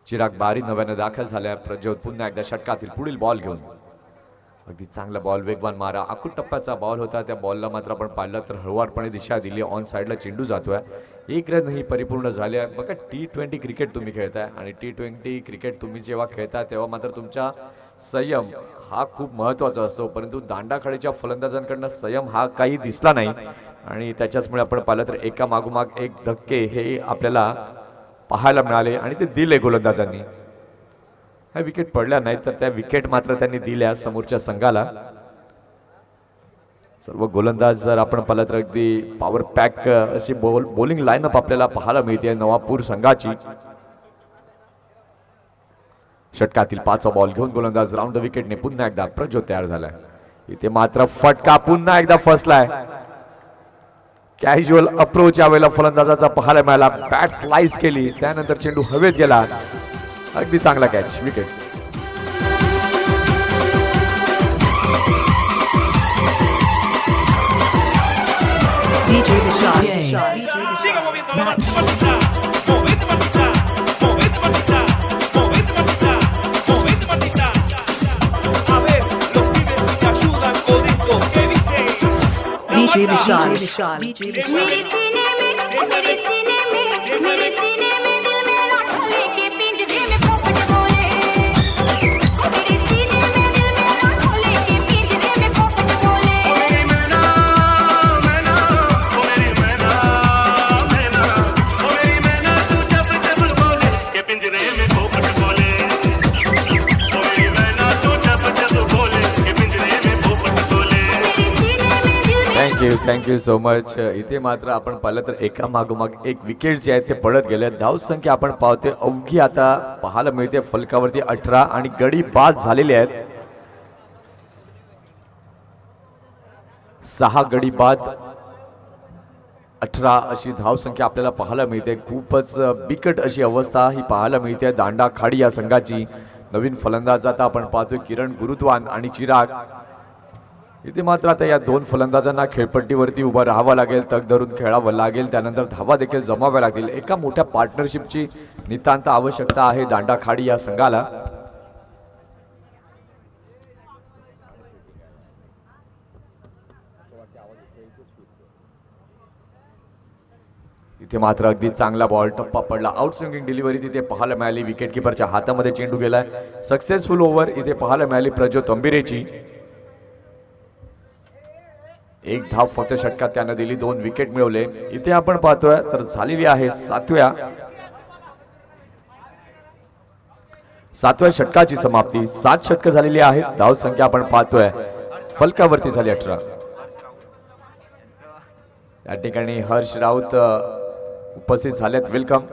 चिराग बारी नव्यानं दाखल झालाय. प्रज्योत पुन्हा एकदा षटकातील पुढील बॉल घेऊन. अगदी चांगला बॉल वेगवान मारा आखूट टप्प्याचा बॉल होता. त्या बॉलला मात्र आपण पाहिलं तर हळूवारपणे दिशा दिली. ऑन साईडला चेंडू जातोय. एक रन ही परिपूर्ण झाली आहे. बघा T20 क्रिकेट तुम्ही खेळताय आणि T20 क्रिकेट तुम्ही जेव्हा खेळता तेव्हा मात्र तुमचा संयम हा खूप महत्त्वाचा असतो. परंतु दांडाखाडीच्या फलंदाजांकडनं संयम हा काही दिसला नाही आणि त्याच्याचमुळे आपण पाहिलं तर एका मागोमाग एक धक्के हे आपल्याला पाहायला मिळाले आणि ते दिले गोलंदाजांनी. ह्या विकेट पडल्या नाहीत तर त्या विकेट मात्र त्यांनी दिल्या समोरच्या संघाला. सर्व गोलंदाज जर आपण पाहिलं तर अगदी पॉवर पॅक अशी बॉलिंग लाईनअप आपल्याला पाहायला मिळते नवापूर संघाची. षटकातील 5वा बॉल घेऊन गोलंदाज राऊंड द विकेटने पुन्हा एकदा प्रज्योत तयार झालाय. इथे मात्र फटका पुन्हा एकदा फसलाय. कॅज्युअल अप्रोच यावेळेला फलंदाजाचा पाहायला मिळाला. बॅट स्लाइस केली त्यानंतर चेंडू हवेत गेला. अगदी चांगला catch wicket. Siga moviendo la matita, movete matita, movete matita, movete matita, movete matita. A ver, los pibes si me ayudan con esto que dice. DJ Vishal. Vishal. मेरे सीने में मेरे सीने में मेरे सीने में दिल मेरा खोले के पिंजरे में पोपट बोले मेरे सीने में दिल मेरा खोले के पिंजरे में पोपट बोले थँक्यू सो मच. इथे मात्र आपण पाहिलं तर एका मागोमाग एक विकेट जे आहेत ते पडत गेले. धाव संख्या आपण पाहतोय अवघी आता पाहायला मिळते फलकावरती 18 आणि गडी बाद झालेले आहेत. 6 गडी बाद 18 अशी धाव संख्या आपल्याला पाहायला मिळते. खूपच बिकट अशी अवस्था ही पाहायला मिळते दांडा खाडी या संघाची. नवीन फलंदाज आता आपण पाहतोय किरण गुरुद्वान आणि चिराग. इथे मात्र आता या दोन फलंदाजांना खेळपट्टीवरती उभं राहावं लागेल, तग धरून खेळावं लागेल, त्यानंतर धावा देखील जमाव्या लागतील. एका मोठ्या पार्टनरशिपची नितांत आवश्यकता आहे दांडा खाडी या संघाला. इथे मात्र अगदी चांगला बॉल टप्पा पडला. आउट स्विंगिंग डिलिव्हरी तिथे पाहायला मिळाली. विकेट किपरच्या हातामध्ये चेंडू गेलाय. सक्सेसफुल ओव्हर इथे पाहायला मिळाली प्रज्योत अंबिरेची. एक धाव फक्त षटकात त्यानं दिली. 2 विकेट मिळवले. इथे आपण पाहतोय तर झालेली आहे 7व्या षटकाची समाप्ती. 7 षटक झालेली आहेत. धाव संख्या आपण पाहतोय फलकावरती झाली 18. या ठिकाणी हर्ष राऊत उपस्थित झालेत. वेलकम.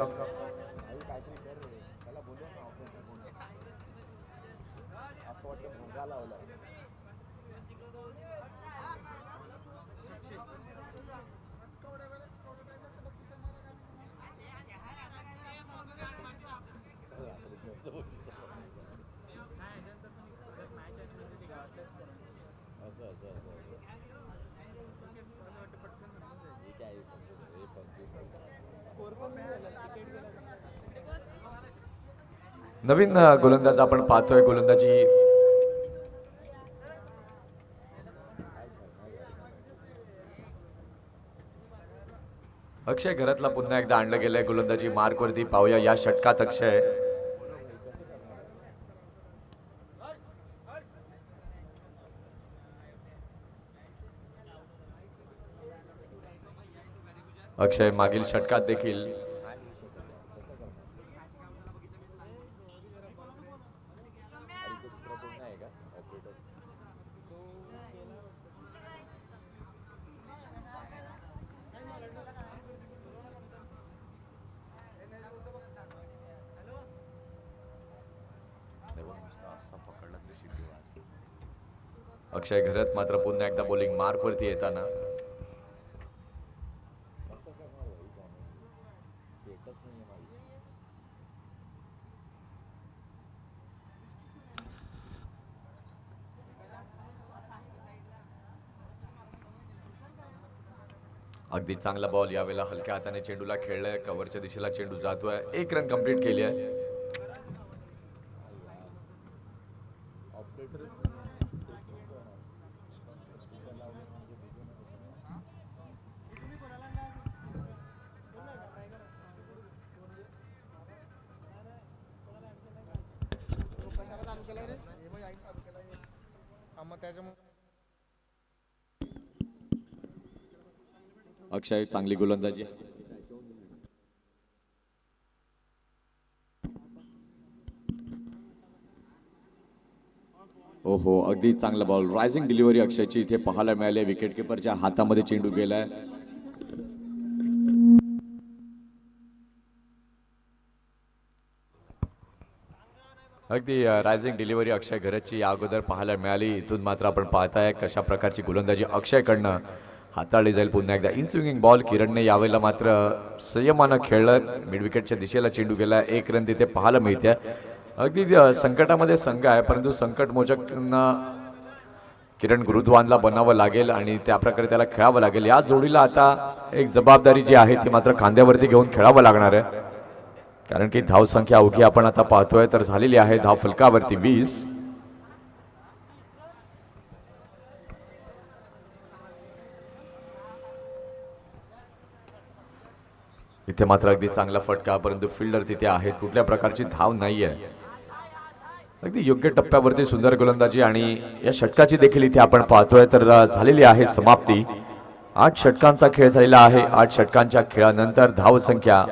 नवीन गोलंदाज आपण पाहतोय. गोलंदाजी अक्षय घरातला पुन्हा एकदा आणलं गेलंय. गोलंदाजी मार्कवरती पाहूया या षटकात. अक्षय मागील षटकात देखील अक्षय घरत मात्र पुन्हा एकदा बॉलिंग मार्कवरती येताना अगदी चांगला बॉल. यावेळेला हलक्या हाताने चेंडूला खेळलाय. कव्हरच्या दिशेला चेंडू जातोय. 1 रन कंप्लीट केली आहे. अक्षय चांगली गोलंदाजी. ओहो अगदी चांगला बॉल. रायझिंग डिलिव्हरी अक्षयची इथे पाहायला मिळाली. विकेट किपरच्या हातामध्ये चेंडू गेलाय. अगदी रायझिंग डिलिव्हरी अक्षय घरची या अगोदर पाहायला मिळाली. इथून मात्र आपण पाहताय कशा प्रकारची गोलंदाजी अक्षयकडनं हाताळली जाईल. पुन्हा एकदा इन स्विंगिंग बॉल. किरणने यावेळेला मात्र संयमानं खेळलं. मिड विकेटच्या दिशेला चेंडू गेला. 1 रन तिथे पाहायला मिळते. अगदी संकटामध्ये संघ आहे, परंतु संकटमोचकांना किरण गुरुद्वानला बनावं लागेल आणि त्या प्रकारे त्याला खेळावं लागेल. या जोडीला आता एक जबाबदारी जी आहे ती मात्र खांद्यावरती घेऊन खेळावं लागणार आहे, कारण की धावसंख्या अवघी आपण आता पाहतोय तर झालेली आहे धाव फलकावरती 20. इथे मात्र अगदी चांगला फटका, परंतु फिल्डर तिथे आहेत, कुठल्या प्रकारची धाव नाही आहे. अगदी योग्य टप्प्यावरती सुंदर गोलंदाजी आणि या षटकाची देखील इथे आपण पाहतोय तर झालेली आहे समाप्ती. 8 षटकांचा खेळ झालेला आहे. 8 षटकांच्या खेळानंतर धाव संख्या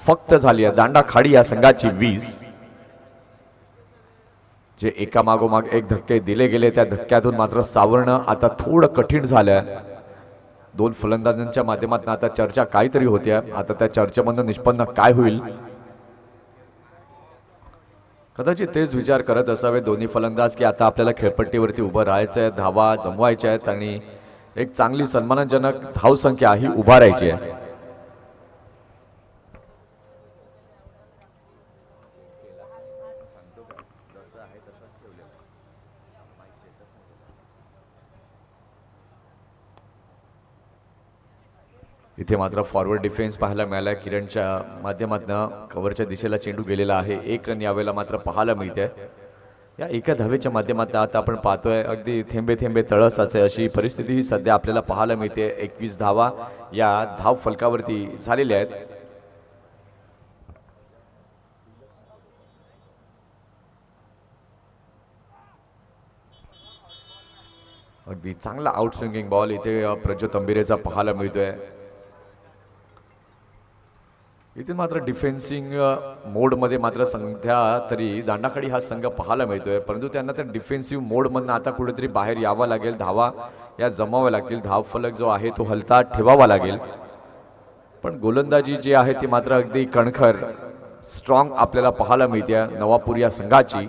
फक्त झाली आहे दांडा खाडी या संघाची 20. जे एका मागोमाग एक धक्के दिले गेले त्या धक्क्यातून मात्र सावरणं आता थोडं कठीण झालंय. 2 फलंदाजांच्या माध्यमातून आता चर्चा काहीतरी होते. आता त्या चर्चेमधून निष्पन्न काय होईल, कदाचित तेच विचार करत असावे दोन्ही फलंदाज की आता आपल्याला खेळपट्टीवरती उभं राहायचं आहे, धावा जमवायच्या आहेत आणि एक चांगली सन्मानजनक धावसंख्या ही उभारायची आहे. इथे मात्र फॉरवर्ड डिफेन्स पाहायला मिळाला. किरणच्या माध्यमातून कव्हरच्या दिशेला चेंडू गेलेला आहे. 1 रन यावेळेला मात्र पाहायला मिळते. या एका धावेच्या माध्यमातून आता आपण पाहतोय अगदी थेंबे थेंबे तळसाचे अशी परिस्थिती ही सध्या आपल्याला पाहायला मिळते. 21 धावा या धाव फलकावरती झालेल्या आहेत. अगदी चांगला आउट स्विंगिंग बॉल इथे प्रज्योत अंबिरेचा पाहायला मिळतोय. इथे मात्र डिफेन्सिंग मोडमध्ये मात्र सध्या तरी दांडाखाडी हा संघ पाहायला मिळतोय, परंतु त्यांना त्या डिफेन्सिव्ह मोडमधनं आता कुठेतरी बाहेर यावं लागेल. धावा या जमाव्या लागतील. धाव फलक जो आहे तो हलता ठेवावा लागेल. पण गोलंदाजी जी आहे ती मात्र अगदी कणखर स्ट्रॉंग आपल्याला पाहायला मिळते नवापूर या संघाची.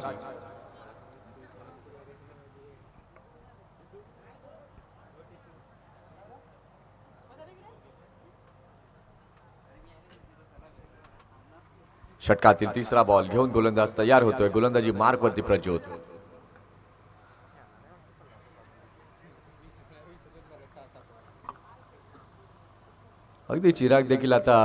षटकातील 3रा बॉल घेऊन गोलंदाज तयार होतोय. गोलंदाजी मार्कवरती प्रज्योत. अगदी चिराग देखील आता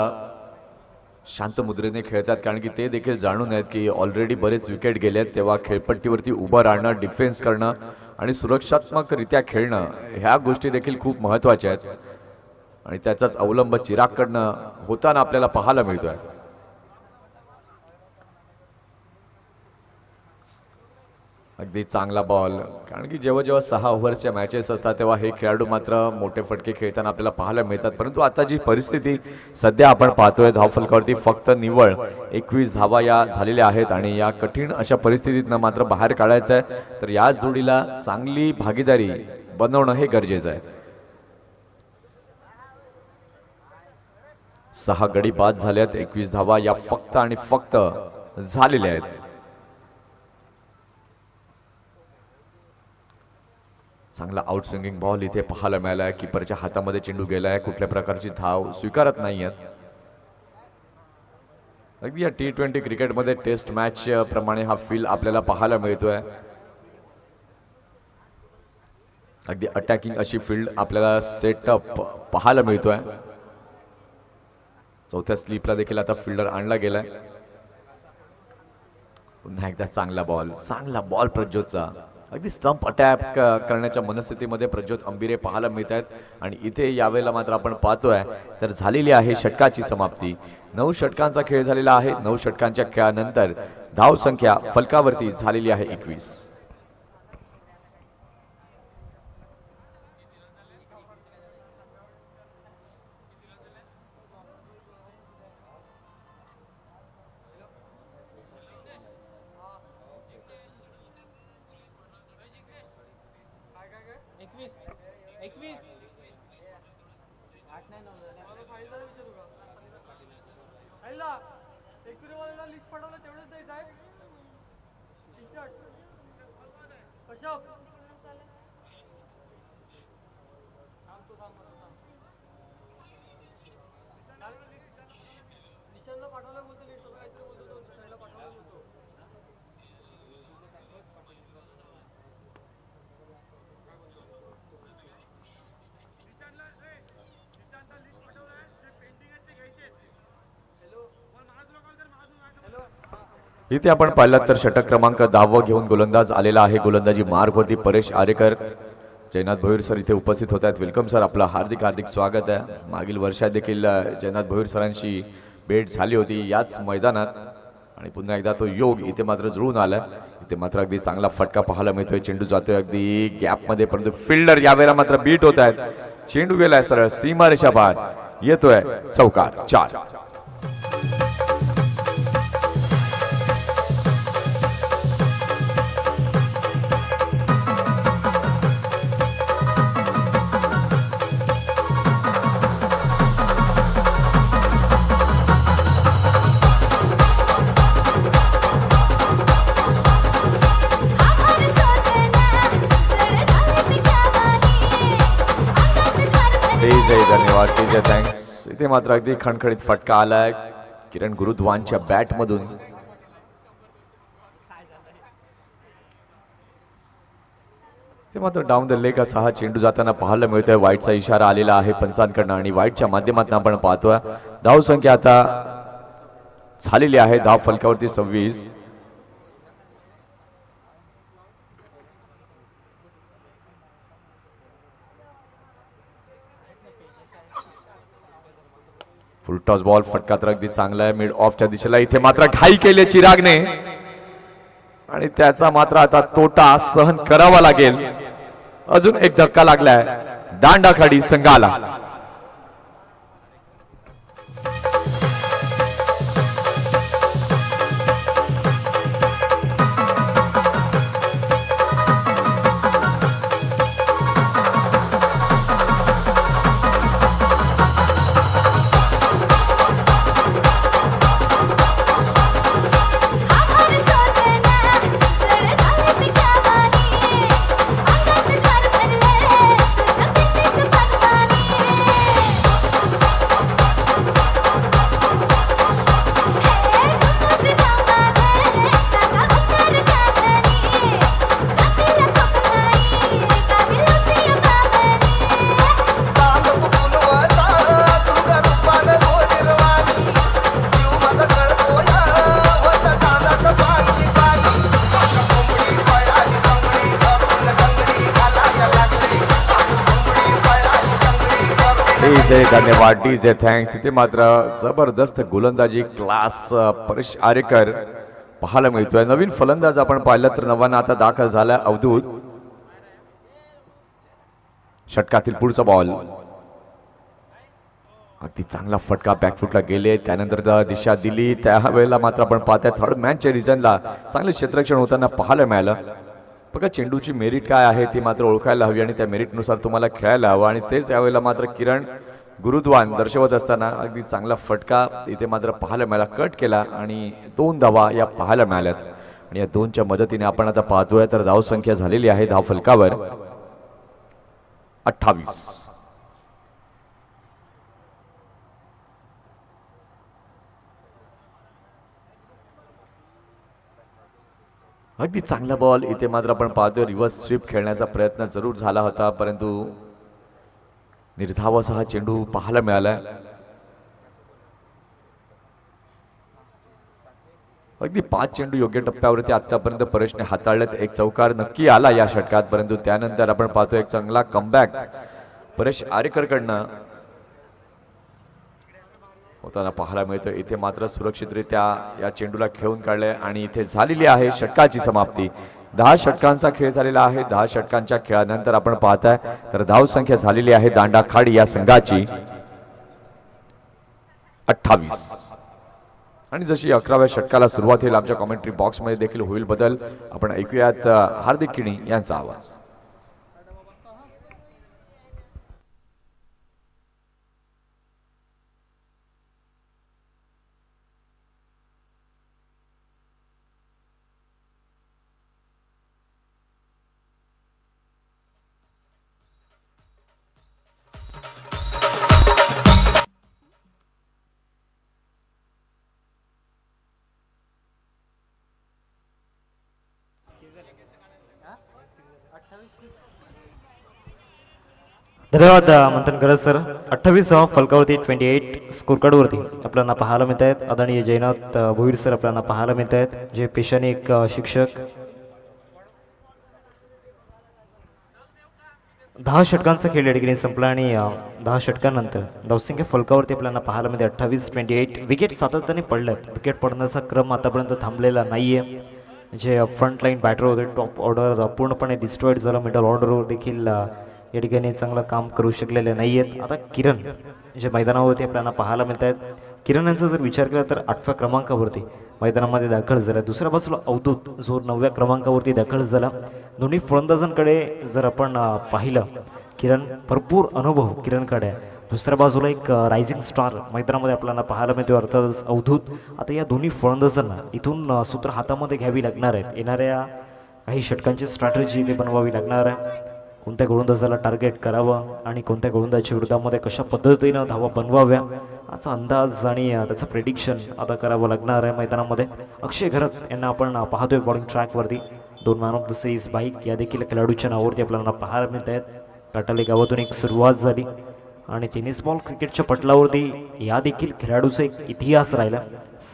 शांत मुद्रेने खेळतात, कारण की ते देखील जाणून आहेत की ऑलरेडी बरेच विकेट गेले आहेत. तेव्हा खेळपट्टीवरती उभं राहणं, डिफेन्स करणं आणि सुरक्षात्मकरित्या खेळणं ह्या गोष्टी देखील खूप महत्त्वाच्या आहेत आणि त्याचाच अवलंब चिरागकडनं होताना आपल्याला पाहायला मिळतोय. अगदी चांगला बॉल, कारण की जेव्हा जेव्हा 6 ओव्हरच्या मॅचेस असतात तेव्हा हे खेळाडू मात्र मोठे फटके खेळताना आपल्याला पाहायला मिळतात. परंतु आता जी परिस्थिती सध्या आपण पाहतोय धावफलकावरती फक्त निव्वळ 21 धावा या झालेल्या आहेत आणि या कठीण अशा परिस्थितीतनं मात्र बाहेर काढायचं आहे. तर या जोडीला चांगली भागीदारी बनवणं हे गरजेचं आहे. 6 गडी बाद झाल्यात. 21 धावा या फक्त आणि फक्त झालेल्या आहेत. चांगला आउट स्विंगिंग बॉल इथे पाहायला मिळाला. कीपरच्या हातामध्ये चेंडू गेलाय. कुठल्या प्रकारची धाव स्वीकारत नाहीयेत. अगदी या T20 क्रिकेटमध्ये टेस्ट मॅच प्रमाणे हा फील आपल्याला पाहायला मिळतोय. अगदी अटॅकिंग अशी फील्ड आपल्याला सेटअप पाहायला मिळतोय. चौथ्या स्लीपला देखील आता फिल्डर आणला गेलाय. पुन्हा एकदा चांगला बॉल प्रज्योतचा. अगदी स्टंप अटॅक करण्याच्या मनस्थितीमध्ये प्रज्योत अंबिरे पाहायला मिळत आहेत आणि इथे यावेळेला मात्र आपण पाहतोय तर झालेली आहे षटकाची समाप्ती. 9 षटकांचा खेळ झालेला आहे. 9 षटकांच्या खेळानंतर धाव संख्या फलकावरती झालेली आहे 21. इथे आपण पाहिलं तर षटक क्रमांक 10 घेऊन गोलंदाज आलेला आहे. गोलंदाजी मार्गवरती परेश आरेकर, जयनाथ भोईर सर इथे उपस्थित होत आहेत. वेलकम सर, आपलं हार्दिक हार्दिक स्वागत आहे. मागील वर्षात देखील जयनाथ भोईर सरांशी भेट झाली होती याच मैदानात आणि पुन्हा एकदा तो योग इथे मात्र जुळून आला. इथे मात्र अगदी चांगला फटका पाहायला मिळतोय. चेंडू जातोय अगदी गॅपमध्ये, परंतु फिल्डर यावेळेला मात्र बीट होत आहेत. चेंडू गेलाय सरळ सीमारेषा बाहेर, येतोय चौकार 4. धन्यवाद, थँक्स. इथे मात्र अगदी खणखणीत फटका आलाय किरण गुरुद्वानच्या बॅट मधून. ते मात्र डाऊन द लेग असा हा चेंडू जाताना पाहायला मिळतोय. वाईटचा इशारा आलेला आहे पंचांकडनं आणि वाईटच्या माध्यमातून आपण पाहतोय. धाव संख्या आता झालेली आहे धाव फलकावरती 26. फुल टॉस बॉल, फटका तर अगदी चांगला आहे मिड ऑफच्या दिशेला. इथे मात्र घाई केली चिरागने आणि त्याचा मात्र आता तोटा सहन करावा लागेल. अजून एक धक्का लागलाय दांडाखाडी संघाला. धन्यवाद डीजे, थँक्स. इथे मात्र जबरदस्त गोलंदाजी क्लास परेश आरेकर पाहायला मिळतोय. नवीन फलंदाज आपण पाहिलं तर नवानं आता दाखल झाला अवधूत. षटकातील पुढचा बॉल, अगदी चांगला फटका बॅकफुटला गेले, त्यानंतर दिशा दिली. त्यावेळेला मात्र आपण पाहताय थर्ड मॅनच्या रिजनला चांगले क्षेत्ररक्षण होताना पाहायला मिळालं. बघा चेंडूची मेरिट काय आहे ती मात्र ओळखायला हवी आणि त्या मेरिटनुसार तुम्हाला खेळायला हवं आणि तेच यावेळेला मात्र किरण गुरुद्वान दर्शवत असताना अगदी चांगला फटका इथे मात्र पाहायला मिळाला. कट केला आणि 2 धावा या पाहायला मिळाल्यात आणि या 2च्या मदतीने आपण आता पाहतोय तर धाव संख्या झालेली आहे धाव फलकावर 28. अगदी चांगला बॉल इथे मात्र आपण पाहतोय. रिव्हर्स स्वीप खेळण्याचा प्रयत्न जरूर झाला होता परंतु निर्धाव असा हा चेंडू पाहायला मिळाला. अगदी 5 चेंडू योग्य टप्प्यावरती आतापर्यंत परेशने हाताळलेत. एक चौकार नक्की आला या षटकात परंतु त्यानंतर आपण पाहतोय एक चांगला कमबॅक परेश आरेकरकडनं होताना पाहायला मिळतं. इथे मात्र सुरक्षितरित्या या चेंडूला खेळून काढले आणि इथे झालेली आहे षटकाची समाप्ती. 10 षटकांचा खेळ झालेला आहे. 10 षटकांच्या खेळानंतर आपण पाहताय तर धाव संख्या झालेली आहे दांडाखाडी या संघाची 28. आणि जशी 11व्या षटकाला सुरुवात होईल आमच्या कॉमेंट्री बॉक्समध्ये देखील होईल बदल. आपण ऐकूयात हार्दिक किणी यांचा आवाज. धन्यवाद मंथन गरज सर. 28 फलकावरती 28 स्कोर कार्डवरती आपल्याला पाहायला मिळत आहेत आदरणीय जयनाथ भोईर सर आपल्याला पाहायला मिळत आहेत, जे पेशाने एक शिक्षक. 10 षटकांचा खेळ या ठिकाणी संपला आणि 10 षटकांनंतर धावसंख्या फलकावरती आपल्याला पाहायला मिळते 28-28. विकेट सातत्याने पडल्यात. विकेट पडण्याचा क्रम आतापर्यंत थांबलेला नाहीये. जे फ्रंट लाईन बॅटर होते, टॉप ऑर्डर पूर्णपणे डिस्ट्रॉईड झालं. मिडल ऑर्डरवर देखील या ठिकाणी चांगलं काम करू शकलेले नाही आहेत. आता किरण जे मैदानावरती आपल्याला पाहायला मिळत आहेत, किरण यांचा जर विचार केला तर 8व्या क्रमांकावरती मैदानामध्ये दाखल झाला. दुसऱ्या बाजूला अवधूत जो 9व्या क्रमांकावरती दाखल झाला. दोन्ही फलंदाजांकडे जर आपण पाहिलं, किरण भरपूर अनुभव किरणकडे आहे. दुसऱ्या बाजूला एक रायझिंग स्टार मैदानामध्ये आपल्याला पाहायला मिळतो अर्थातच अवधूत. आता या दोन्ही फलंदाजांना इथून सूत्र हातामध्ये घ्यावी लागणार आहेत. येणाऱ्या काही षटकांची स्ट्रॅटेजी ते बनवावी लागणार आहे. कोणत्या गोलंदाजाला टार्गेट करावं आणि कोणत्या गोलंदाजाच्या विरोधामध्ये कशा पद्धतीनं धावा बनवाव्या याचा अंदाज आणि त्याचं प्रेडिक्शन आता करावं लागणार आहे मैदानामध्ये. अक्षय घरत यांना आपण पाहतोय बॉलिंग ट्रॅकवरती. 2 man of the series bike या देखील खेळाडूच्या नावावरती आपल्याला पाहायला मिळत आहेत. काटाले गावातून एक सुरुवात झाली आणि टेनिस बॉल क्रिकेटच्या पटलावरती या देखील खेळाडूचा एक इतिहास राहिला.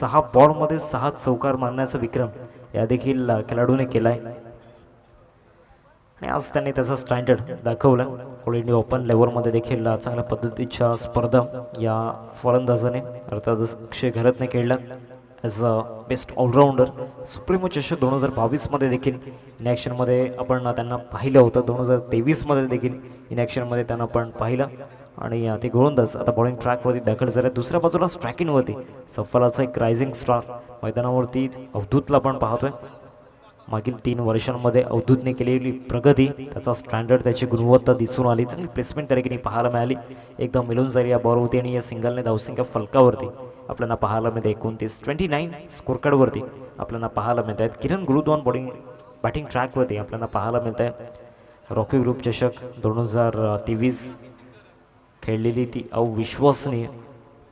6 बॉलमध्ये 6 चौकार मारण्याचा विक्रम या देखील खेळाडूने केला आहे आणि आज त्यांनी त्याचा स्टँडर्ड दाखवलं. ऑल इंडिया ओपन लेवलमध्ये देखील चांगल्या पद्धतीच्या स्पर्धा या फलंदाजाने अर्थातच अक्षय घरतने खेळला as a best allrounder. Supremo चषक 2022मध्ये देखील इन ॲक्शनमध्ये आपण त्यांना पाहिलं होतं. 2023मध्ये देखील इन ॲक्शनमध्ये त्यांना आपण पाहिलं आणि ते गोलंदाज आता बॉलिंग ट्रॅकवरती दाखल झाले. दुसऱ्या बाजूला स्ट्रायकिंगवरती सफलाचा एक रायझिंग स्टार मैदानावरती अवधूतला आपण पाहतोय. मागील 3 वर्षांमध्ये अवधूतने केलेली प्रगती, त्याचा स्टँडर्ड, त्याची गुणवत्ता दिसून आली. चांगली प्लेसमेंट त्या ठिकाणी पाहायला मिळाली. एकदम मिळून जाईल या बॉलवरती आणि या सिंगलने धावसंख्या फलकावरती आपल्याला पाहायला मिळते 29 स्कोर कार्डवरती आपल्याला पाहायला मिळत आहेत. किरण गुरुद्वान बॅटिंग ट्रॅकवरती आपल्याला पाहायला मिळत आहे. रॉकी ग्रुप चषक 2023 खेळलेली ती अविश्वसनीय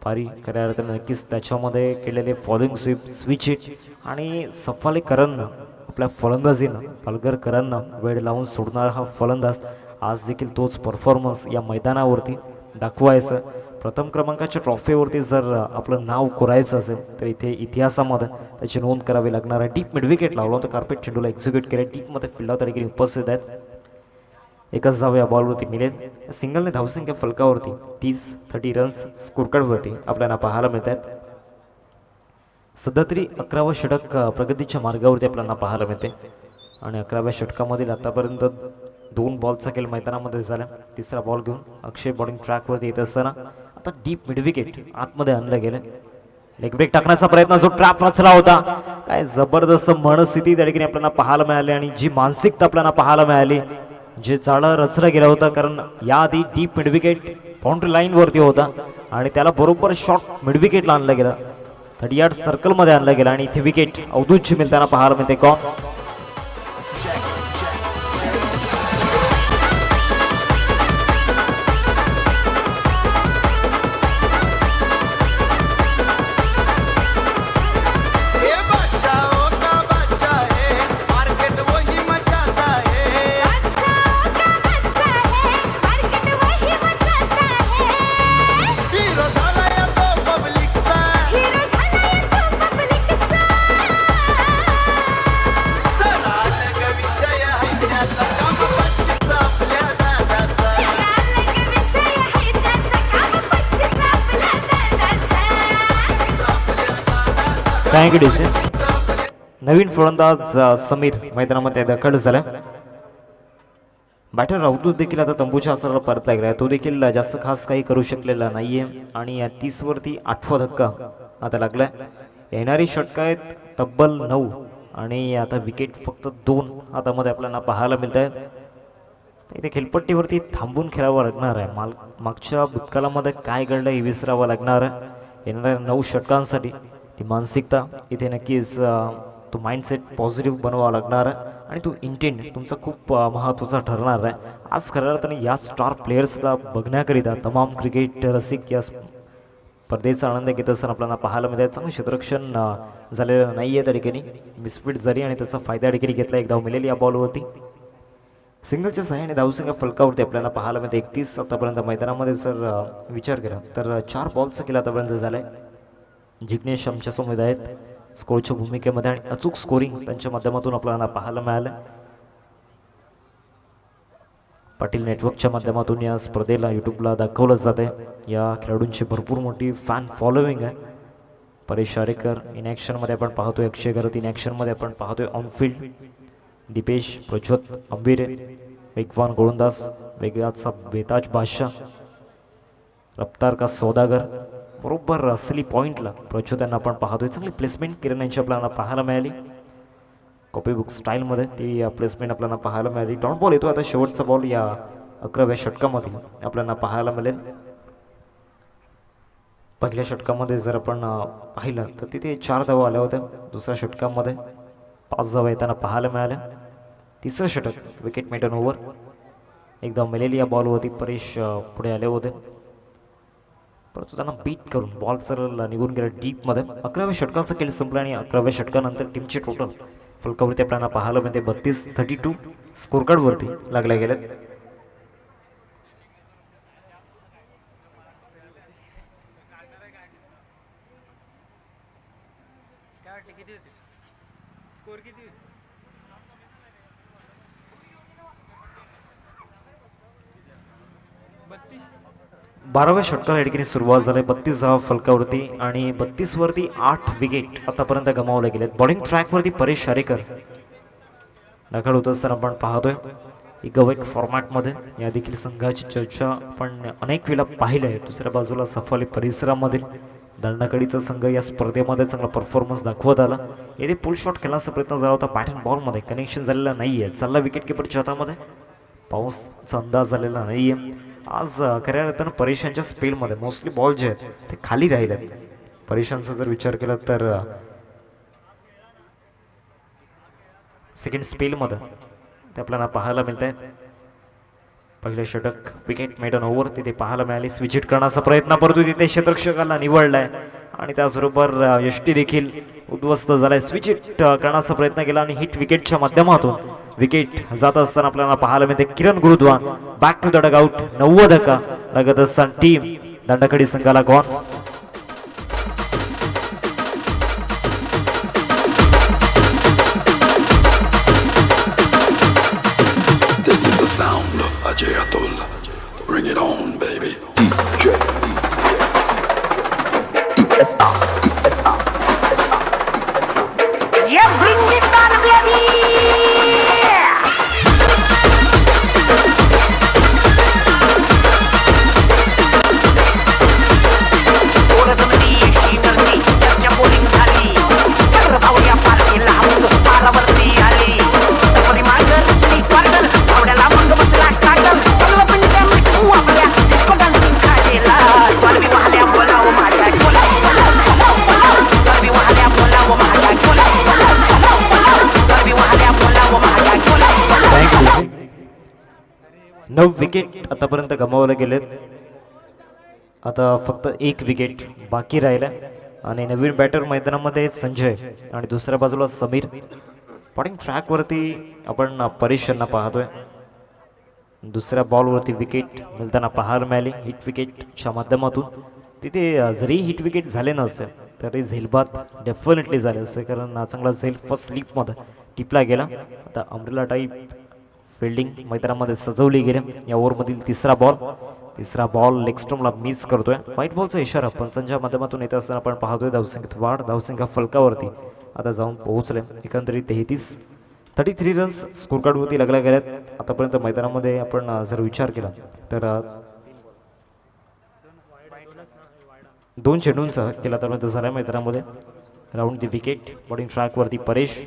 पारी खऱ्या अर्थाने नक्कीच त्याच्यामध्ये केलेले फॉलोइंग स्विच हिट आणि सफालेकरांना आपल्या फलंदाजीनं पालघरकरांना वेळ लावून सोडणारा हा फलंदाज आज देखील तोच परफॉर्मन्स या मैदानावरती दाखवायचं. प्रथम क्रमांकाच्या ट्रॉफीवरती जर आपलं नाव कोरायचं असेल तर इथे इतिहासामध्ये त्याची नोंद करावी लागणार आहे. डीप मिडविकेट लावला होता, कार्पेट चेंडूला एक्झिक्यूट केले. डीपमध्ये फिल्डर त्या ठिकाणी उपस्थित आहेत. एकच धाव या बॉलवरती मिळेल. सिंगलने धावसंख्या फलकावरती 30 रन्स स्कोर कार्डवरती आपल्याला पाहायला मिळत आहेत. सध्या तरी 11वं षटक प्रगतीच्या मार्गावरती आपल्याला पाहायला मिळते आणि 11व्या षटकामधील आतापर्यंत 2 बॉलचा खेळ मैदानामध्ये झाला. 3रा बॉल घेऊन अक्षय बॉलिंग ट्रॅकवरती येत असताना आता डीप मिडविकेट आतमध्ये आणलं गेलं. लेग ब्रेक टाकण्याचा प्रयत्न, जो ट्रॅप रचला होता, काय जबरदस्त मनस्थिती त्या ठिकाणी आपल्याला पाहायला मिळाली आणि जी मानसिकता आपल्याला पाहायला मिळाली, जे जाळं रचलं गेलं होतं. कारण याआधी डीप मिडविकेट बाउंड्री लाईनवरती होता आणि त्याला बरोबर शॉर्ट मिडविकेटला आणलं गेलं, 30 यार्ड सर्कलमध्ये आणलं गेलं आणि इथे विकेट अवधूतची मिळताना पाहायला मिळते. कॉन थँक्यू डीसी. नवीन फलंदाज समीर मैदानामध्ये दाखल झाला. बॅटर अवधूत देखील आता तंबूच्या आसराला परत लागला आहे. तो देखील जास्त खास काही करू शकलेला नाहीये आणि या 30 वरती 8वा धक्का आता लागलाय. येणारी षटक आहेत तब्बल 9 आणि आता विकेट फक्त 2 हातामध्ये आपल्याला पाहायला मिळत आहेत. इथे खेळपट्टीवरती थांबून खेळावं लागणार आहे. मागच्या भूतकाळामध्ये काय घडलं हे विसरावं लागणार आहे. येणाऱ्या 9 षटकांसाठी ती मानसिकता इथे नक्कीच तो माइंडसेट पॉझिटिव्ह बनवावा लागणार आहे आणि तो इंटेंट तुमचा खूप महत्त्वाचा ठरणार आहे. आज खऱ्या अर्थाने या स्टार प्लेयर्सला बघण्याकरिता तमाम क्रिकेट रसिक या स्पर्धेचा आनंद घेत असताना आपल्याला पाहायला मिळते. चांगलं क्षेत्ररक्षण झालेलं नाही आहे त्या ठिकाणी, मिसफिट झाली आणि त्याचा फायदा ठिकाणी घेतला. एक धाव मिळेल या बॉलवरती. सिंगलच्या सहाय्याने धावसंख्या फलकावरती आपल्याला पाहायला मिळते 31 आतापर्यंत मैदानामध्ये जर विचार केला तर 4 बॉलचा केला आतापर्यंत झालाय. जिग्नेश आमच्या समोर आहेत स्कोरच्या भूमिकेमध्ये आणि अचूक स्कोरिंग त्यांच्या माध्यमातून आपल्याला पाहायला मिळालं. पाटील नेटवर्कच्या माध्यमातून या स्पर्धेला यूट्यूबला दाखवलं जाते. या खेळाडूंची भरपूर मोठी फॅन फॉलोविंग आहे. परेश आरेकर इन ॲक्शनमध्ये आपण पाहतोय, अक्षय गरत इन ॲक्शनमध्ये आपण पाहतोय ऑनफिल्ड, दीपेश प्रज्वत अंबिरे, वेगवान गोलंदाज वेगाचा बेताज बादशाह, रफ्तार का सौदागर, बरोबर असली पॉईंटला प्रज्वत यांना आपण पाहतोय. चांगली प्लेसमेंट किरण यांची आपल्याला पाहायला मिळाली. कॉपी बुक स्टाईलमध्ये ती प्लेसमेंट आपल्याला पाहायला मिळाली. डॉट बॉल येतो आता शेवटचा बॉल या 11व्या षटकामधील आपल्याला पाहायला मिळेल. पहिल्या षटकामध्ये जर आपण पाहिलं तर तिथे 4 धावा आल्या होत्या. दुसऱ्या षटकामध्ये 5 धावा येताना पाहायला मिळाल्या. तिसरं षटक विकेट मेटन ओव्हर एकदम मिळेल या बॉलवरती परेश पुढे आले होते, परंतु त्यांना बीट करून बॉल सरळ निघून गेला डीपमध्ये. 11व्या षटकाचा खेळ संपला आणि 11व्या षटकानंतर टीमचे टोटल फलकावरती आपल्याला पाहायला मिळते 32-32 स्कोर कार्डवरती लागल्या गेल्यात. बाराव्या षटकाला या ठिकाणी सुरुवात झाली. 32 धावा फलकावरती आणि 32 वरती 8 विकेट आतापर्यंत गमावले गेलेत. बॉलिंग ट्रॅकवरती परेश आरेकर दाखल होत असताना आपण पाहतोय. इगवेक फॉर्मॅटमध्ये या देखील संघाची चर्चा आपण अनेक वेळा पाहिली आहे. दुसऱ्या बाजूला सफाली परिसरामधील दंडाकडीचा संघ या स्पर्धेमध्ये चांगला परफॉर्मन्स दाखवत आला. येथे पुल शॉट खेळण्याचा प्रयत्न झाला होता, बॅट अँड बॉलमध्ये कनेक्शन झालेला नाही आहे. चालला विकेट किपरच्या हातामध्ये, पाऊसचा अंदाज झालेला नाही आहे. आज खऱ्या अर्थानं परेशांच्या स्पेलमध्ये मोस्टली बॉल जे आहेत ते खाली राहिले आहेत. परेशांचा जर विचार केला तर सेकंड स्पेलमध्ये ते आपल्याला पाहायला मिळत आहेत. पहिले षटक विकेट मेडन ओव्हर तिथे पाहायला मिळाली. स्विचिट करण्याचा प्रयत्न परंतु तिथे क्षेत्ररक्षकाला निवडलाय आणि त्याचबरोबर यष्टी देखील उद्ध्वस्त झालाय. स्विचिट करण्याचा प्रयत्न केला आणि हिट विकेटच्या माध्यमातून विकेट जात असताना आपल्याला पाहायला मिळते. किरण गुरुद्वान बॅक टू द डगआउट. 90 धक्का लागत असताना टीम दंडाकडी संघाला gone. This is the sound of Ajay Atul. Bring it on, baby. DJ. Yeah, bring it on, baby. नऊ विकेट आतापर्यंत गमावले गेलेत. आता फक्त 1 विकेट बाकी राहिला आणि नवीन बॅटर मैदानामध्ये संजय आणि दुसऱ्या बाजूला समीर. बॉलिंग ट्रॅकवरती आपण परेश यांना पाहतोय. दुसऱ्या बॉलवरती विकेट मिळताना पाहायला मिळाली हिट विकेटच्या माध्यमातून. तिथे जरी हिट विकेट झाले नसते तरी झेलबाद डेफिनेटली झाले असते, कारण चांगला झेल फर्स्ट स्लिपमध्ये टिपला गेला. आता अमरेला टाईप फिल्डिंग मैदानामध्ये सजवली गेली. या ओव्हरमधील तिसरा बॉल लेग स्टम्पला मिस करतोय. व्हाईट बॉलचा इशारा पंचांच्या माध्यमातून येत असताना आपण पाहतोय. धावसंख्येत वाढ, धावसंख्या फलकावरती आता जाऊन पोहोचले. एकंदरीत 33 रन्स स्कोर कार्डवरती लागल्या गेल्यात. आतापर्यंत मैदानामध्ये आपण जर विचार केला तर 2 चेंडूंचा केला आतापर्यंत झाला मैदानामध्ये. Round the wicket. बॉलिंग ट्रॅकवरती परेश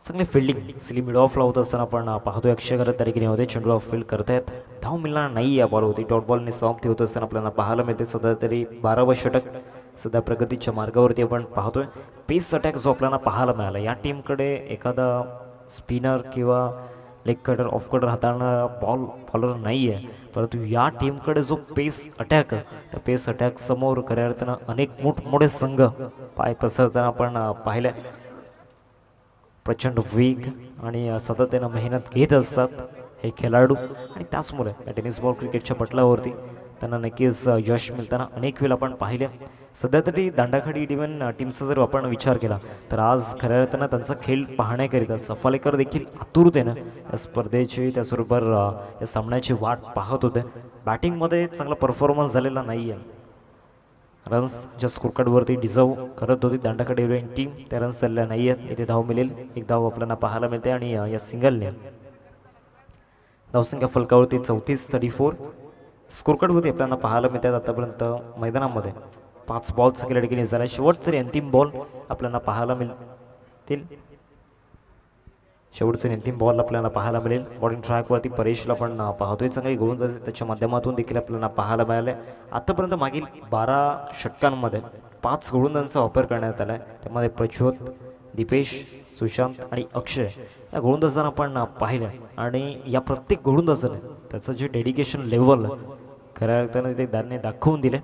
चांगले फिल्डिंग स्ली मिड ऑफला होत असताना आपण पाहतोय. अक्षय गरत त्या ठिकाणी होते, चेंडू ऑफ फील्ड करतायत. धाव मिळणार नाही या बॉल होती. डॉट बॉलने समाप्ती होत असताना आपल्याला पाहायला मिळते. सध्या तरी 12वं षटक सध्या प्रगतीच्या मार्गावरती आपण पाहतोय. पेस अटॅक जो आपल्याला पाहायला मिळाला, या टीमकडे एखादा स्पिनर किंवा लेग कटर ऑफ कटर हाताळणारा बॉलर नाही आहे, परंतु या टीमकडे जो पेस अटॅक त्या पेस अटॅक समोर खऱ्या अर्थानं अनेक मोठमोठे संघ पाय पसरताना आपण पाहिलं. प्रचंड वेग आणि सातत्यानं मेहनत घेत असतात हे खेळाडू आणि त्याचमुळे या टेनिस बॉल क्रिकेटच्या पटलावरती त्यांना नक्कीच यश मिळताना अनेक वेळा आपण पाहिले. सध्या तरी दांडाखडी इलेव्हन टीमचा जर आपण विचार केला तर आज खऱ्या अर्थानं त्यांचा खेळ पाहण्याकरिता सफालेकर देखील आतुरतेनं या स्पर्धेची त्याचबरोबर या सामन्याची वाट पाहत होते. बॅटिंगमध्ये चांगला परफॉर्मन्स झालेला नाही आहे. रन्स ज्या स्कोरकार्डवरती डिझर्व करत होती दांडाखडी इलेव्हन टीम त्या रन्स झालेल्या नाही आहेत. इथे धाव मिळेल, एक धाव आपल्याला पाहायला मिळते आणि या सिंगलने धावसंख्या फलकावरती 34-34 स्कोरकार्डवरती आपल्याला पाहायला मिळतात. आतापर्यंत मैदानामध्ये 5 बॉलचं खेळ देखील झाला. शेवटचे अंतिम बॉल आपल्याला पाहायला मिळतील. शेवटचे अंतिम बॉल आपल्याला पाहायला मिळेल. बॉलिंग ट्रॅकवरती परेशला पण पाहतोय चांगली गोलंदाजी त्याच्या माध्यमातून देखील आपल्याला पाहायला मिळाले. आतापर्यंत मागील 12 षटकांमध्ये 5 गोलंदाजांचा वापर करण्यात आला आहे. त्यामध्ये प्रज्योत, दीपेश, सुशांत आणि अक्षय या गोलंदाजांना आपण पाहिलं आणि या प्रत्येक गोलंदाजाने त्याचं जे डेडिकेशन लेवल खऱ्या अर्थाने ते त्यांनी दाखवून दिले.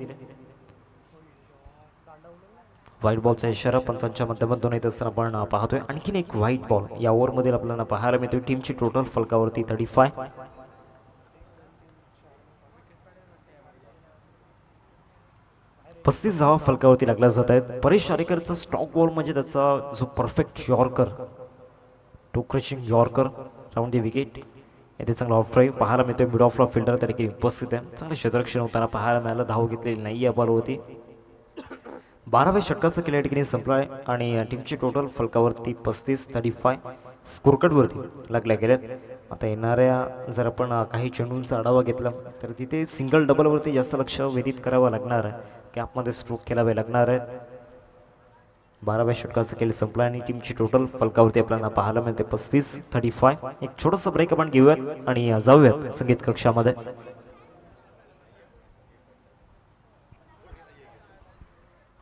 व्हाईट बॉलचा इशारा पंचांच्या माध्यमातून येत असताना आपण पाहतोय. आणखीन एक व्हाईट बॉल या ओव्हरमध्ये आपल्याला पाहायला मिळतोय. टीमची टोटल फलकावरती 35. 35 धावा फलकावरती लागल्या जात आहेत. परेश आरेकरचा स्टॉक बॉल म्हणजे त्याचा जो perfect yorker, toe crushing yorker round the wicket. येथे चांगला ऑफ ड्राईव्ह पाहायला मिळतोय. मिड ऑफला फिल्डर त्या ठिकाणी उपस्थित आहे. चांगलं क्षेत्ररक्षण होताना पाहायला मिळालं. धाव घेतलेली नाही या बॉलवरती. 12व्या षटकाचा खेळ या ठिकाणी संपला आहे आणि टीमची टोटल फलकावरती 35-35 स्कोरकार्डवरती लागल्या गेल्यात. आता येणाऱ्या जर आपण काही चेंडूंचा आढावा घेतला तर तिथे सिंगल डबलवरती जास्त लक्ष वेधित करावं लागणार आहे. कॅपमध्ये स्ट्रोक खेळावे लागणार आहेत. 12व्या षटकाचा खेळ संपला आणि टीमची टोटल फलकावरती आपल्याला पाहायला मिळते 35-35. एक छोटंसं ब्रेक आपण घेऊयात आणि जाऊयात संगीत कक्षामध्ये.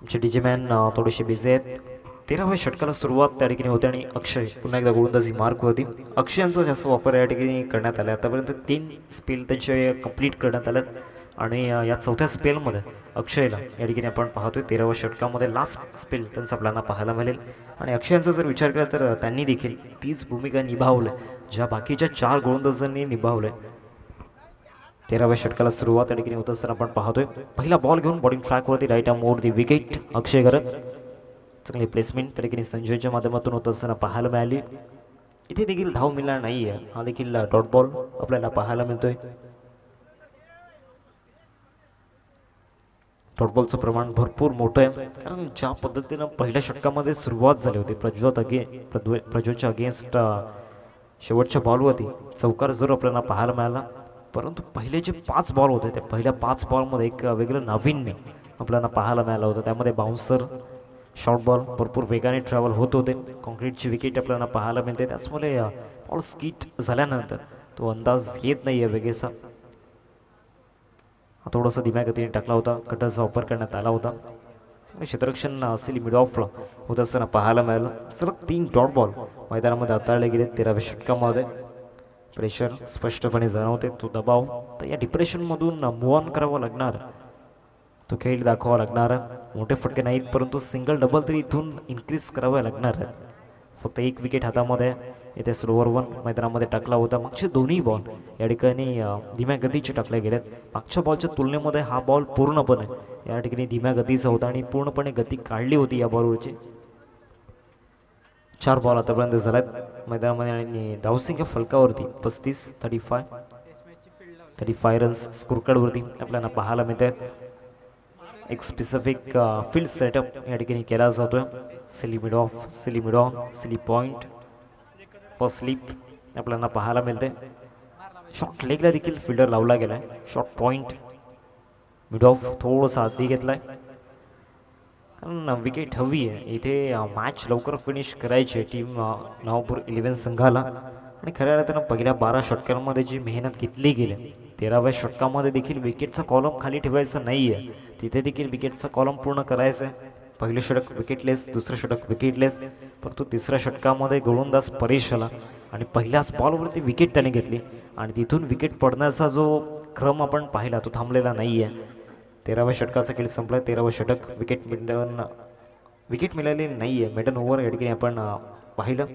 आमचे डीजे मॅन थोडेसे बिझी आहेत. 13व्या षटकाला सुरुवात त्या ठिकाणी होते आणि अक्षय पुन्हा एकदा गोलंदाजी मार्क होती. अक्षय यांचा जास्त वापर या ठिकाणी करण्यात आला. आतापर्यंत 3 स्पेल त्यांचे कंप्लीट करण्यात आल्यात आणि या 4थ्या स्पेलमध्ये अक्षयला या ठिकाणी आपण पाहतोय 13व्या षटकामध्ये लास्ट स्पेल त्यांचा आपल्याला पाहायला मिळेल. आणि अक्षय यांचा जर विचार केला तर त्यांनी देखील तीच भूमिका निभावली ज्या बाकीच्या 4 गोलंदाजांनी निभावले. 13व्या षटकाला सुरुवात या ठिकाणी होत असताना आपण पाहतोय. पहिला बॉल घेऊन बॉलिंग ट्रॅकवरती right arm over the wicket Akshay करत. चांगली प्लेसमेंट त्या ठिकाणी संजयच्या माध्यमातून होत असताना पाहायला मिळाली. इथे देखील धाव मिळणार नाही आहे. हा देखील डॉट बॉल आपल्याला पाहायला मिळतोय. डॉट बॉलचं प्रमाण भरपूर मोठं आहे कारण ज्या पद्धतीनं पहिल्या षटकामध्ये सुरुवात झाली होती प्रज्योतच्या अगेन्स्ट शेवटच्या बॉलवरती चौकार जरूर आपल्याला पाहायला मिळाला. परंतु पहिले जे 5 बॉल होते त्या पहिल्या 5 बॉलमध्ये एक वेगळं नाविन्य आपल्याला पाहायला मिळालं होतं. त्यामध्ये बाउन्सर, शॉर्ट बॉल भरपूर वेगाने ट्रॅव्हल होत होते. कॉन्क्रीटची विकेट आपल्याला पाहायला मिळते. त्याचमुळे बॉल स्किट झाल्यानंतर तो अंदाज येत नाही आहे वेगळेसा. थोडंसं धीम्या गतीने टाकला होता. कटरचा वापर करण्यात आला होता. चांगले क्षेत्ररक्षण असेल मिड ऑफला होत असताना पाहायला मिळालं. सलग 3 डॉट बॉल मैदानामध्ये हाताळले गेले 13व्या षटकामध्ये. प्रेशर स्पष्टपणे जाणवते. तो दबाव तर या डिप्रेशनमधून मूव्ह ऑन करावं लागणार. तो खेळ दाखवावा लागणार. मोठे फटके नाहीत परंतु सिंगल डबल तरी इथून इन्क्रीज करावं लागणार आहे. फक्त 1 विकेट हातामध्ये येथे स्लोवर 1 मैदानामध्ये टाकला होता. मागचे दोन्ही बॉल या ठिकाणी धीम्या गतीचे टाकले गेलेत. मागच्या बॉलच्या तुलनेमध्ये हा बॉल पूर्णपणे या ठिकाणी धीम्या गतीचा होता आणि पूर्णपणे गती काढली होती या बॉलवरची. 4 बॉल आतापर्यंत झाल्यात मैदानामध्ये आणि धावसंख्या फलकावरती 35-35 रन्स स्कोरकार्डवरती आपल्याला पाहायला मिळत आहेत. एक स्पेसिफिक फील्ड सेटअप या ठिकाणी केला जातोय. Silly mid of, silly mid on, silly point, first sleep आपल्याला पाहायला मिळते. शॉर्ट लेगला देखील फिल्डर लावला गेला आहे. शॉर्ट पॉईंट, मिड ऑफ थोडंसं आधी घेतला आहे कारण विकेट हवी आहे. इथे मॅच लवकर फिनिश करायची आहे टीम नवापूर 11 संघाला. आणि खऱ्या अर्थानं पहिल्या 12 षटकांमध्ये जी मेहनत घेतली गेली 13व्या षटकामध्ये देखील विकेटचा कॉलम खाली ठेवायचा नाही आहे. तिथे देखील विकेटचा कॉलम पूर्ण करायचा आहे. पहिले षटक विकेटलेस, दुसरं षटक विकेटलेस, परंतु तिसऱ्या षटकामध्ये गोलंदाज परेश आला आणि पहिल्याच बॉलवरती विकेट त्याने घेतली आणि तिथून विकेट पडण्याचा जो क्रम आपण पाहिला तो थांबलेला नाही आहे. 13व्या षटकाचा खेळ संपला. 13वं षटक विकेट मिळाली नाही आहे. मेडन ओव्हर या ठिकाणी आपण पाहिलं.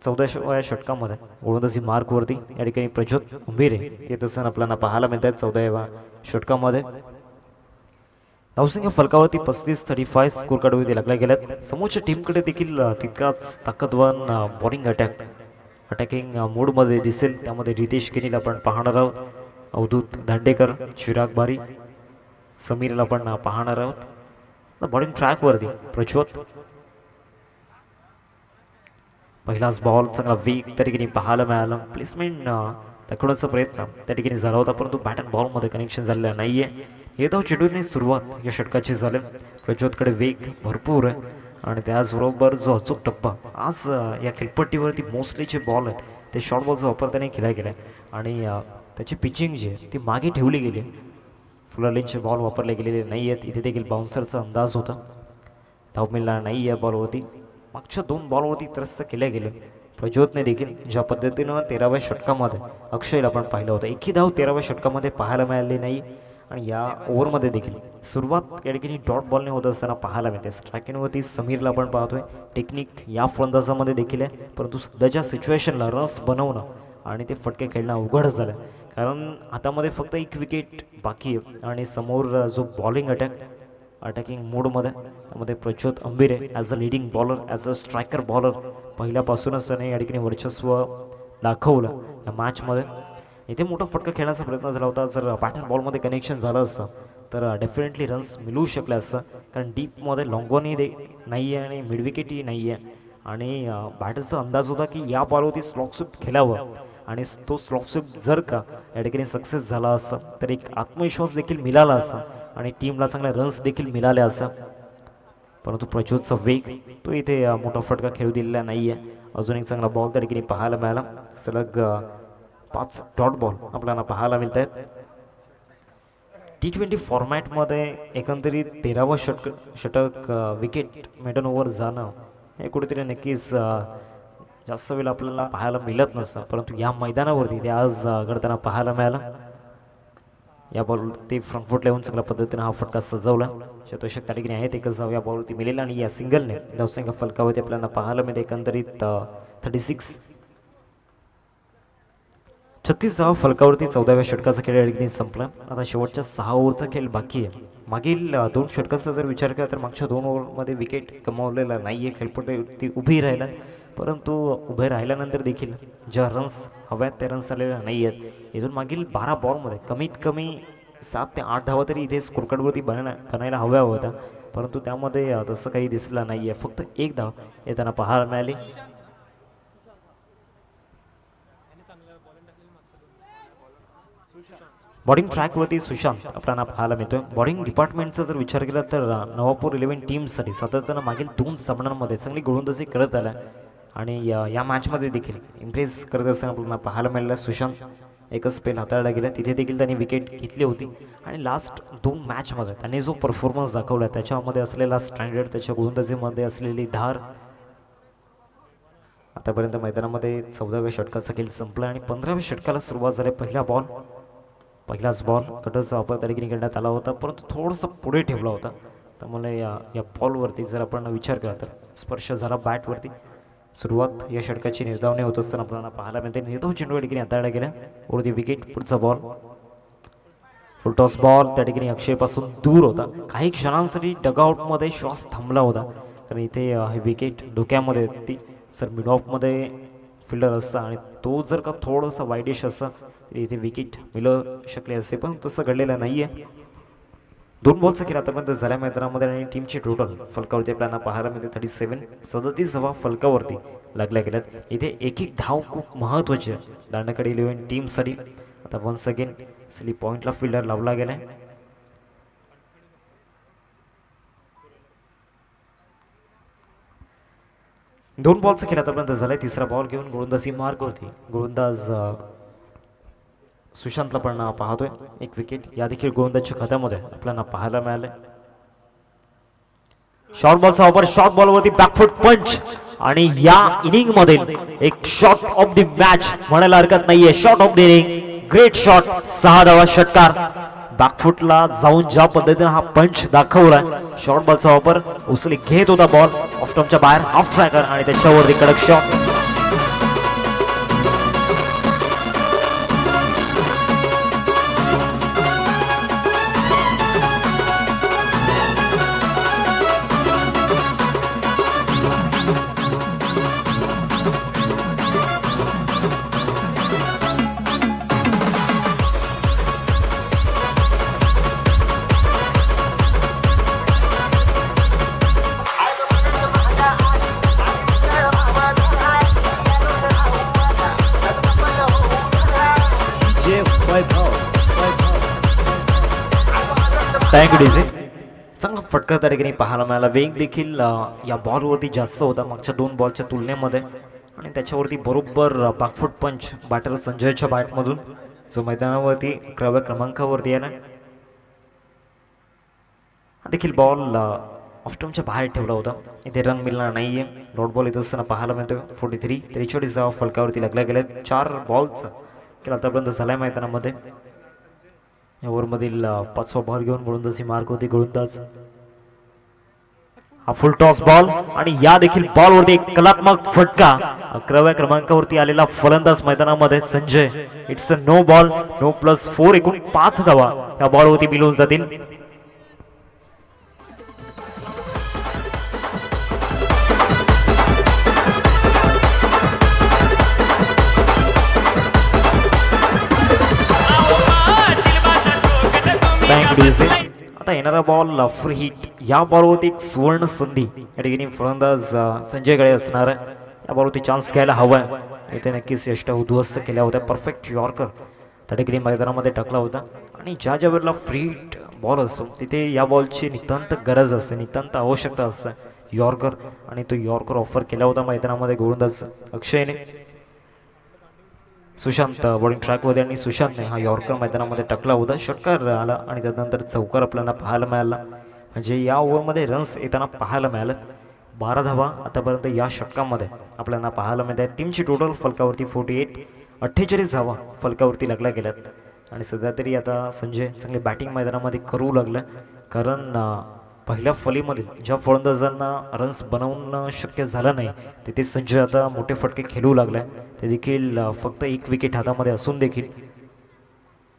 14व्या षटकामध्ये गोलंदाजी मार्कवरती या ठिकाणी प्रज्योत उंबिरे येत असताना आपल्याला पाहायला मिळत आहेत 14व्या षटकामध्ये. धावसंख्या फलकावरती 35-35 स्कोर कार्डवरती लागल्या गेल्यात. समोरच्या टीमकडे देखील तितकाच ताकदवान बॉलिंग अटॅकिंग मूडमध्ये दिसेल. त्यामध्ये रितेश केनीला आपण पाहणार आहोत, अवधूत दांडेकर, चिराग बारी, समीरला आपण पाहणार आहोत. बॉलिंग ट्रॅकवरती प्रज्योत, पहिलाच बॉल चांगला वेग त्या ठिकाणी पाहायला मिळाला. प्लेसमेंट दाखवण्याचा प्रयत्न त्या ठिकाणी झाला होता, परंतु बॅट अँड बॉलमध्ये कनेक्शन झालेलं नाही आहे. हे धाव चेंडूने सुरुवात या षटकाची झाली. प्रज्योतकडे वेग भरपूर आहे आणि त्याचबरोबर जो अचूक टप्पा आज या खेळपट्टीवरती मोस्टली जे बॉल आहेत ते शॉर्ट बॉलचा वापर त्याने केला गेला आहे आणि त्याची पिचिंग जी आहे ती मागे ठेवली गेली. फुल लेनचे बॉल वापरले गेलेले नाही आहेत. इथे देखील बाउन्सरचा अंदाज होता. धाव मिळणार नाही या बॉलवरती. मागच्या 2 बॉलवरती त्रस्त केले गेले. प्रज्योतने देखील ज्या पद्धतीनं 13व्या षटकामध्ये अक्षयला आपण पाहिलं होतं, एकही धाव 13व्या षटकामध्ये पाहायला मिळाली नाही आणि या ओव्हरमध्ये देखील सुरुवात या ठिकाणी डॉट बॉलने होत असताना पाहायला मिळते. स्ट्रायकिंगवरती समीरला आपण पाहतोय. टेक्निक या फलंदाजामध्ये देखील आहे, परंतु सध्याच्या सिच्युएशनला रन्स बनवणं आणि ते फटके खेळणं अवघड झालं, कारण हातामध्ये फक्त 1 विकेट बाकी आहे आणि समोर जो बॉलिंग अटॅकिंग मूडमध्ये त्यामध्ये Prajyot Ambire as a leading bowler, as a striker bowler पहिल्यापासूनच त्याने या ठिकाणी वर्चस्व दाखवलं या मॅचमध्ये. इथे मोठा फटका खेळण्याचा प्रयत्न झाला होता. जर बॅट अँड बॉलमध्ये कनेक्शन झालं असतं तर डेफिनेटली रन्स मिळू शकले असतं, कारण डीपमध्ये लॉंगॉनही नाही आहे आणि मिड विकेटही नाही आहे आणि बॅटरचा अंदाज होता की या बॉलवरती स्लॉक स्वीप खेळावं आणि तो स्लॉक स्वीप जर का या ठिकाणी सक्सेस झाला असता तर एक आत्मविश्वास देखील मिळाला असता आणि टीमला चांगले रन्स देखील मिळाले असता, परंतु प्रज्योतचा वेग तो इथे मोठा फटका खेळू दिलेला नाही आहे. अजून एक चांगला बॉल त्या ठिकाणी पाहायला मिळाला. सलग 5 डॉट बॉल आपल्याला पाहायला मिळत आहेत. T20 फॉर्मॅटमध्ये एकंदरीत 13वं षटक विकेट मेडन ओव्हर जाणं हे कुठेतरी नक्कीच जास्त वेळ आपल्याला पाहायला मिळत नसतं, परंतु या मैदानावरती ते आज घडताना पाहायला मिळालं. या बॉलवरती फ्रंट फुटला येऊन चांगल्या पद्धतीने हा फटका सजवला. शतशक त्या ठिकाणी आहेत. एकच धाव या बॉलवरती मिळेल आणि या सिंगलने धावसंख्या फलकावरती आपल्याला पाहायला मिळते एकंदरीत 36 धाव फलकावरती 14व्या षटकाचा खेळ या ठिकाणी संपला. आता शेवटच्या 6 ओव्हरचा खेळ बाकी आहे. मागील 2 षटकांचा जर विचार केला तर मागच्या 2 ओव्हरमध्ये विकेट गमावलेला नाही आहे. खेळपट्टी उभी राहिला, परंतु उभे राहिल्यानंतर देखील ज्या रन्स हव्यात त्या रन्स आलेल्या नाही आहेत. इथून मागील 12 बॉलमध्ये कमीत कमी 7 ते 8 धावा तरी इथे स्कोरकार्डवरती बनायला हव्या होत्या, परंतु त्यामध्ये तसं काही दिसलं नाही आहे. फक्त 1 धाव येताना पाहायला मिळाली. बॉलिंग ट्रॅकवरती सुशांत आपल्याला पाहायला मिळतोय. बॉलिंग डिपार्टमेंटचा जर विचार केला तर नवापूर 11 टीमसाठी सातत्यानं मागील 2 सामन्यांमध्ये चांगली गोलंदाजी करत आल्या आणि या मॅचमध्ये देखील इम्प्रेस करत असताना आपल्याला पाहायला मिळालं. सुशांत एकच स्पेल हाताळला गेला, तिथे देखील त्यांनी विकेट घेतली होती आणि लास्ट 2 मॅचमध्ये त्यांनी जो परफॉर्मन्स दाखवला त्याच्यामध्ये असलेला स्टँडर्ड, त्याच्या गोलंदाजीमध्ये असलेली धार, आतापर्यंत मैदानामध्ये 14व्या षटकाचा खेळ संपला आणि 15व्या षटकाला सुरुवात झाली. पहिलाच बॉल कटरचा वापर त्या ठिकाणी करण्यात आला होता, परंतु थोडंसं पुढे ठेवला होता. त्यामुळे या बॉलवरती जर आपण विचार केला तर स्पर्श झाला बॅटवरती. सुरुवात या षटकाची निर्धावने होत असताना आपल्याला पाहायला मिळते. निर्धाव चेंडू या ठिकाणी हाताळला गेला. वरती विकेट, पुढचा बॉल फुलटॉस बॉल त्या ठिकाणी अक्षयपासून दूर होता. काही क्षणांसाठी डगआउटमध्ये श्वास थांबला होता, कारण इथे हे विकेट डोक्यामध्ये ती सर मिड ऑफमध्ये फिल्डर असता आणि तो जर का थोडासा वाईडिश असता तरी इथे विकेट मिळू शकले असते, पण तसं घडलेलं नाही आहे. 2 बॉलचा खेळ आतापर्यंत झाल्या मैदानामध्ये आणि टीमची टोटल फलकावरती आपल्याला पाहायला मिळते 37 धावा फलकावरती लागल्या गेल्यात. इथे एक धाव खूप महत्त्वाची आहे दांडेकर 11 टीमसाठी. आता वन्स अगेन स्लीप पॉईंटला फिल्डर लावला गेलाय. दोन बॉलचा खेळ आतापर्यंत झालाय. 3रा बॉल घेऊन गोलंदाजी मार्कवरती गोलंदाज सुशांतला पण पाहतोय. 1 विकेट या देखील गोलंदाजच्या खात्यामध्ये आपल्याला पाहायला मिळाले. शॉर्ट बॉलचा वापर, शॉर्ट बॉलवरती बॅकफुट पंच आणि या इनिंग मध्ये एक शॉट ऑफ द मॅच म्हणायला हरकत नाहीये. Shot of the inning, great shot, 6 धावा षटकार. बॅकफुटला जाऊन ज्या पद्धतीने हा पंच दाखवला, शॉर्ट बॉलचा वापर, उचली घेत होता बॉल ऑफ स्टंपच्या बाहेर, हाफ ट्रॅकर आणि त्याच्यावरती कडक शॉट. Thank you DJ. चांगला फटका त्या ठिकाणी पाहायला मिळाला. वेग देखील या बॉलवरती जास्त होता मागच्या 2 बॉलच्या तुलनेमध्ये आणि त्याच्यावरती बरोबर बॅकफूट पंच बॅटर संजयच्या बॅटमधून जो मैदानावरती 11व्या क्रमांकावरती आहे. हा देखील बॉल ऑफस्टमच्या बाहेर ठेवला होता. इथे रन मिळणार नाहीये. डॉट बॉल येत असताना पाहायला मिळतोय. 43 धावा फलकावरती लागल्या गेल्या. 4 बॉल्स केला आतापर्यंत झालाय मैदानामध्ये. या ओव्हरमधील 5वा बॉल घेऊन गोलंदाजी मार्क होती गोलंदाज. हा फुल टॉस बॉल आणि या देखील बॉलवरती एक कलात्मक फटका. 11व्या क्रमांकावरती आलेला फलंदाज मैदानामध्ये Sanjay. It's a no ball, no plus 4. एकूण 5 धावा या बॉलवरती मिळून जातील. आता येणारा बॉल फ्री हिट. या बॉलवरती एक सुवर्ण संधी या ठिकाणी फलंदाज संजयकडे असणार आहे. या बॉलवरती चान्स घ्यायला हवाय. इथे नक्कीच यष्टा उद्ध्वस्त केल्या होत्या. परफेक्ट यॉर्कर त्या ठिकाणी मैदानामध्ये टाकला होता आणि ज्या ज्या वेळेला फ्री हिट बॉल असतो तिथे या बॉलची नितांत गरज असते, नितांत आवश्यकता असते यॉर्कर, आणि तो यॉर्कर ऑफर केला होता मैदानामध्ये गोलंदाज अक्षयने. सुशांत बॉलिंग ट्रॅकमध्ये आणि सुशांतने हा यॉर्कर मैदानामध्ये टाकला होता. षटकार आला आणि त्यानंतर चौकार आपल्याला पाहायला मिळाला. म्हणजे या ओव्हरमध्ये रन्स येताना पाहायला मिळालं. 12 धावा आतापर्यंत या षटकामध्ये आपल्याला पाहायला मिळते. टीमची टोटल फलकावरती 48 धावा फलकावरती लागल्या गेल्यात. आणि सध्या तरी आता संजय चांगली बॅटिंग मैदानामध्ये करू लागलं, कारण पहिल्या फलीमध्ये ज्या फलंदाजांना रन्स बनवणं शक्य झालं नाही तिथे संजय आता मोठे फटके खेळू लागलाय. ते देखील फक्त 1 विकेट हातामध्ये असून देखील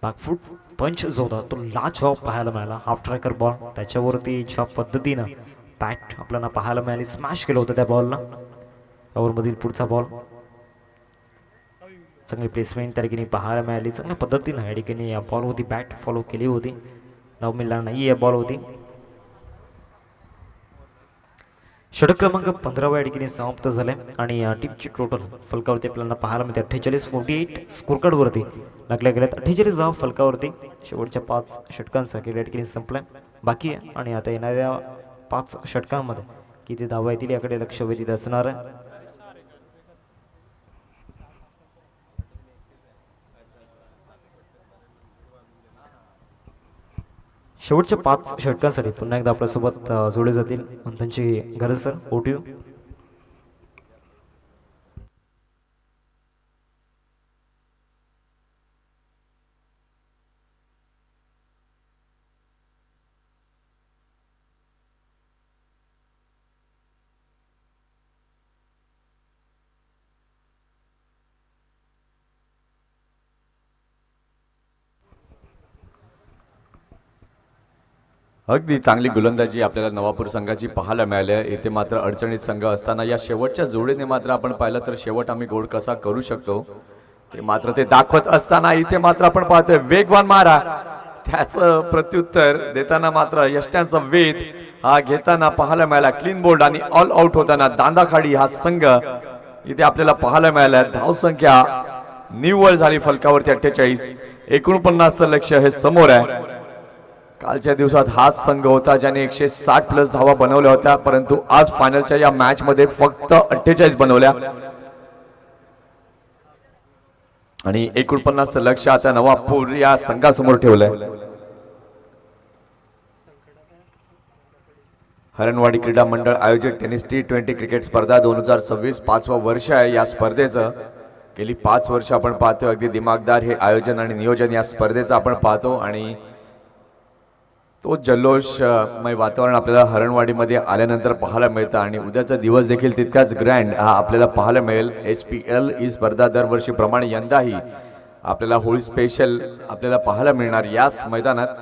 बॅकफूट पंच जो होता तो लाजवाब पाहायला मिळाला. हाफ ट्रॅकर बॉल त्याच्यावरती ज्या पद्धतीनं बॅट आपल्याला पाहायला मिळाली, स्मॅश केलं होतं त्या बॉलला. ओव्हरमधील पुढचा बॉल चांगली प्लेसमेंट त्या ठिकाणी पाहायला मिळाली. चांगल्या पद्धतीनं या ठिकाणी या बॉल होती बॅट फॉलो केली होती. धाव मिळणार नाही या बॉल होती. षटक क्रमांक 15 या ठिकाणी समाप्त झाले आणि टीमची टोटल फलकावरती आपल्याला पाहायला मिळते 48 स्कोर कार्डवरती लागल्या गेल्यात. 48 धाव फलकावरती शेवटच्या 5 षटकांसाठी या ठिकाणी संपलाय बाकी आहे. आणि आता येणाऱ्या 5 षटकांमध्ये किती धावा येतील याकडे लक्ष वेधित असणार आहे. शेवटच्या 5 षटकांसाठी पुन्हा एकदा आपल्यासोबत जोडले जातील मंथनची गरज सर. ओटीयू अगदी चांगली गोलंदाजी आपल्याला नवापूर संघाची पाहायला मिळाली आहे. इथे मात्र अडचणीत संघ असताना या शेवटच्या जोडीने मात्र आपण पाहिलं तर शेवट आम्ही गोड कसा करू शकतो ते मात्र ते दाखवत असताना इथे मात्र आपण पाहतोय वेगवान मारा. त्याचं प्रत्युत्तर देताना मात्र यष्ट्यांचा वेध हा घेताना पाहायला मिळाला. क्लीन बोल्ड आणि ऑल आउट होताना दांदाखाडी हा संघ इथे आपल्याला पाहायला मिळाला. धावसंख्या निव्वळ झाली फलकावरती 48. 49चं लक्ष्य हे समोर आहे. कालच्या दिवसात हाच संघ होता ज्याने 160 प्लस धावा बनवल्या होत्या, परंतु आज फायनलच्या या मॅच मध्ये फक्त 48 बनवल्या आणि 49चं लक्ष आता नवापूर या संघासमोर ठेवलंय. हरणवाडी क्रीडा मंडळ आयोजित टेनिस T20 क्रिकेट स्पर्धा 2026 5वं वर्ष आहे या स्पर्धेचं. गेली 5 वर्ष आपण पाहतो अगदी दिमागदार हे आयोजन आणि नियोजन या स्पर्धेचं आपण पाहतो आणि तो जल्लोषमय वातावरण आपल्याला हरणवाडीमध्ये आल्यानंतर पाहायला मिळतं आणि उद्याचा दिवस देखील तितकाच ग्रँड हा आपल्याला पाहायला मिळेल. HPL ही स्पर्धा दरवर्षीप्रमाणे यंदाही आपल्याला होळी स्पेशल आपल्याला पाहायला मिळणार याच मैदानात.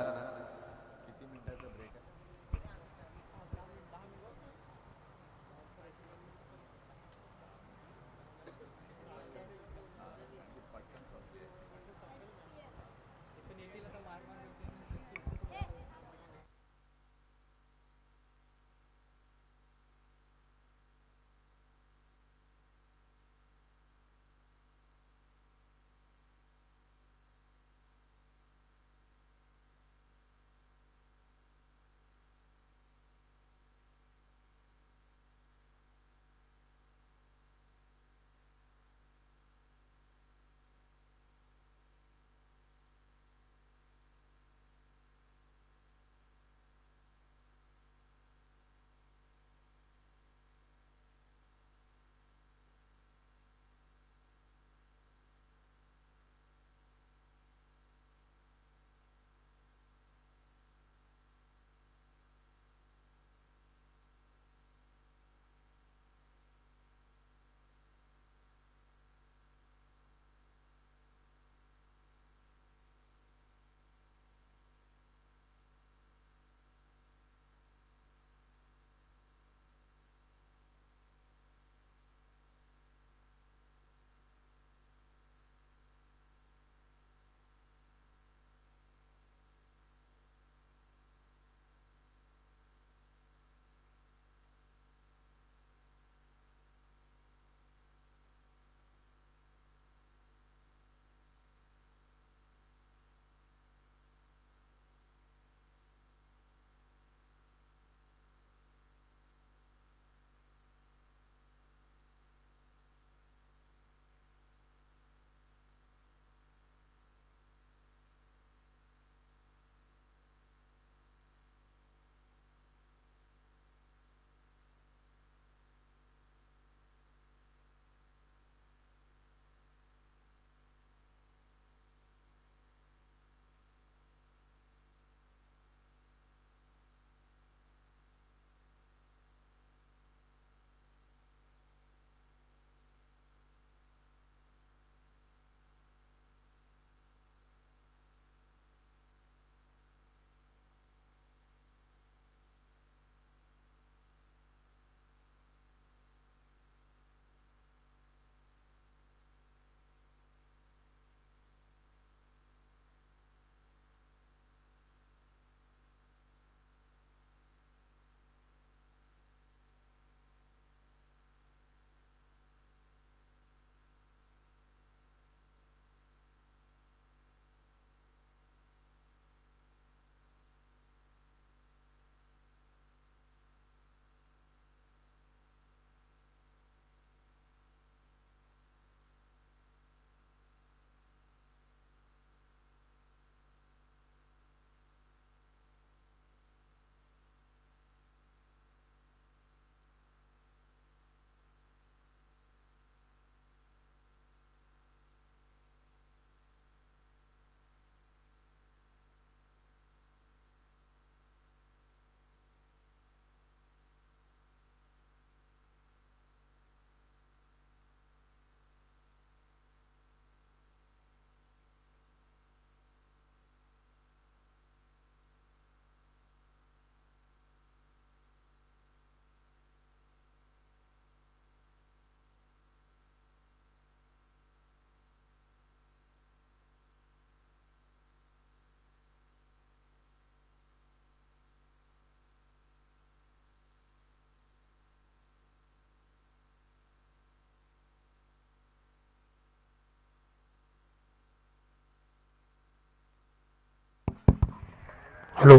हॅलो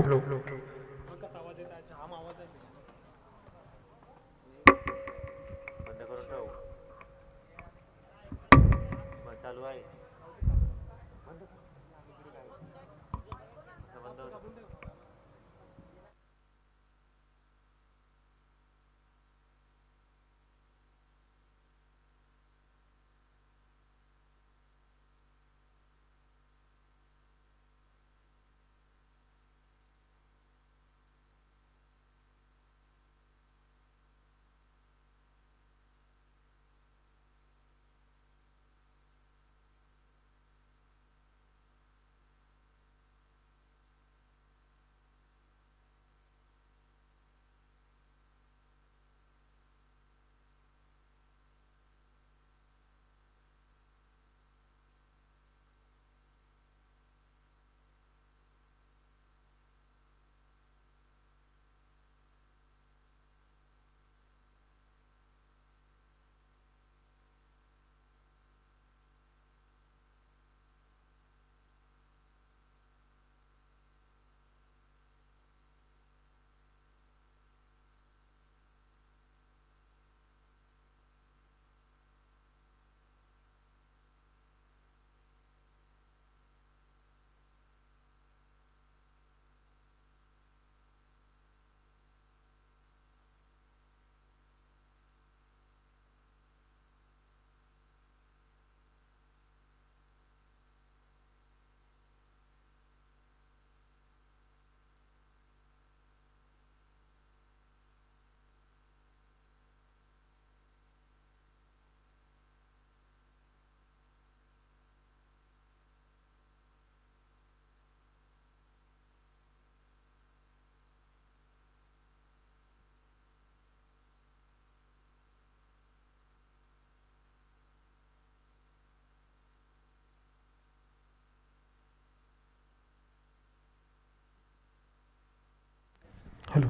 हॅलो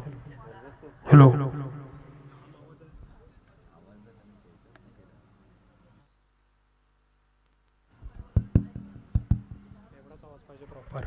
हॅलो प्रॉपर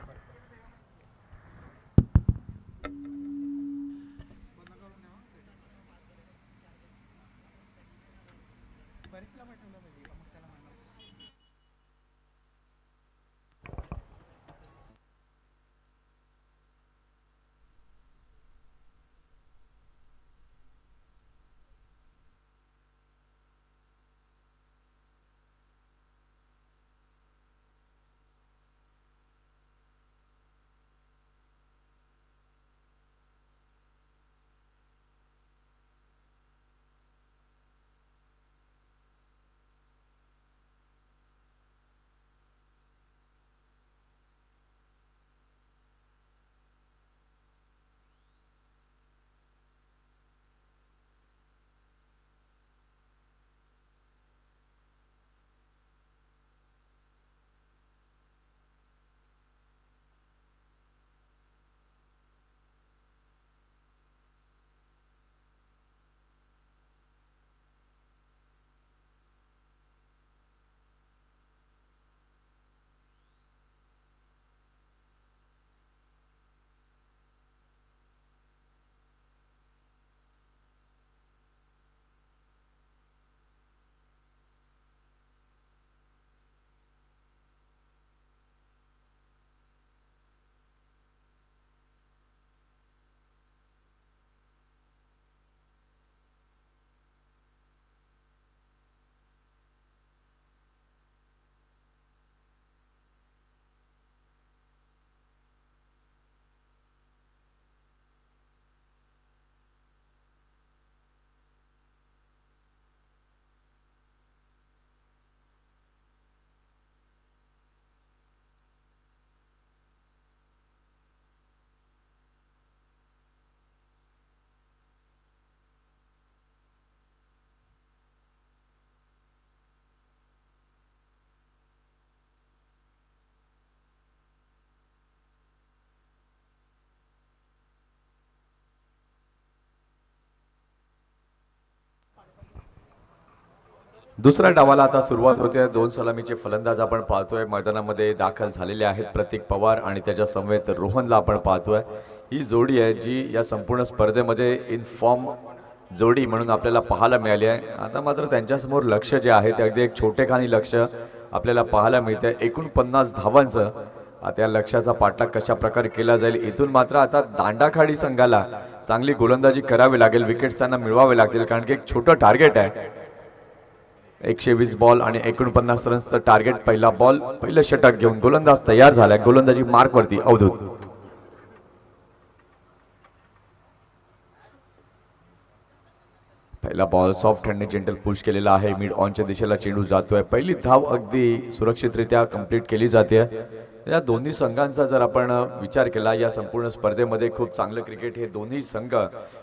दुसऱ्या डावाला आता सुरुवात होते. 2 सलामीचे फलंदाज आपण पाहतोय मैदानामध्ये दाखल झालेले आहेत. प्रतीक पवार आणि त्याच्या समवेत रोहनला आपण पाहतोय. ही जोडी आहे जी या संपूर्ण स्पर्धेमध्ये इन फॉर्म जोडी म्हणून आपल्याला पाहायला मिळाली आहे. आता मात्र त्यांच्यासमोर लक्ष जे आहे ते अगदी एक छोटेखानी लक्ष आपल्याला पाहायला मिळते. 49 धावांचं आता या लक्ष्याचा पाठलाग कशा प्रकारे केला जाईल. इथून मात्र आता दांडाखाडी संघाला चांगली गोलंदाजी करावी लागेल. विकेट्स त्यांना मिळवावे लागतील कारण की एक छोटं टार्गेट आहे. 120 बॉल आणि 49 रन्सचं टार्गेट. पहिला बॉल पहिलं षटक घेऊन गोलंदाज तयार झालाय. गोलंदाजी मार्कवरती अवधूत. पहिला बॉल सॉफ्ट हँडने जेंटल पुश केलेला आहे. मिड ऑनच्या दिशेला चेंडू जातोय. पहिली धाव अगदी सुरक्षितरित्या कंप्लीट केली जाते. या दोन्ही संघांचा जर आपण विचार केला या संपूर्ण स्पर्धेमध्ये खूप चांगलं क्रिकेट हे दोन्ही संघ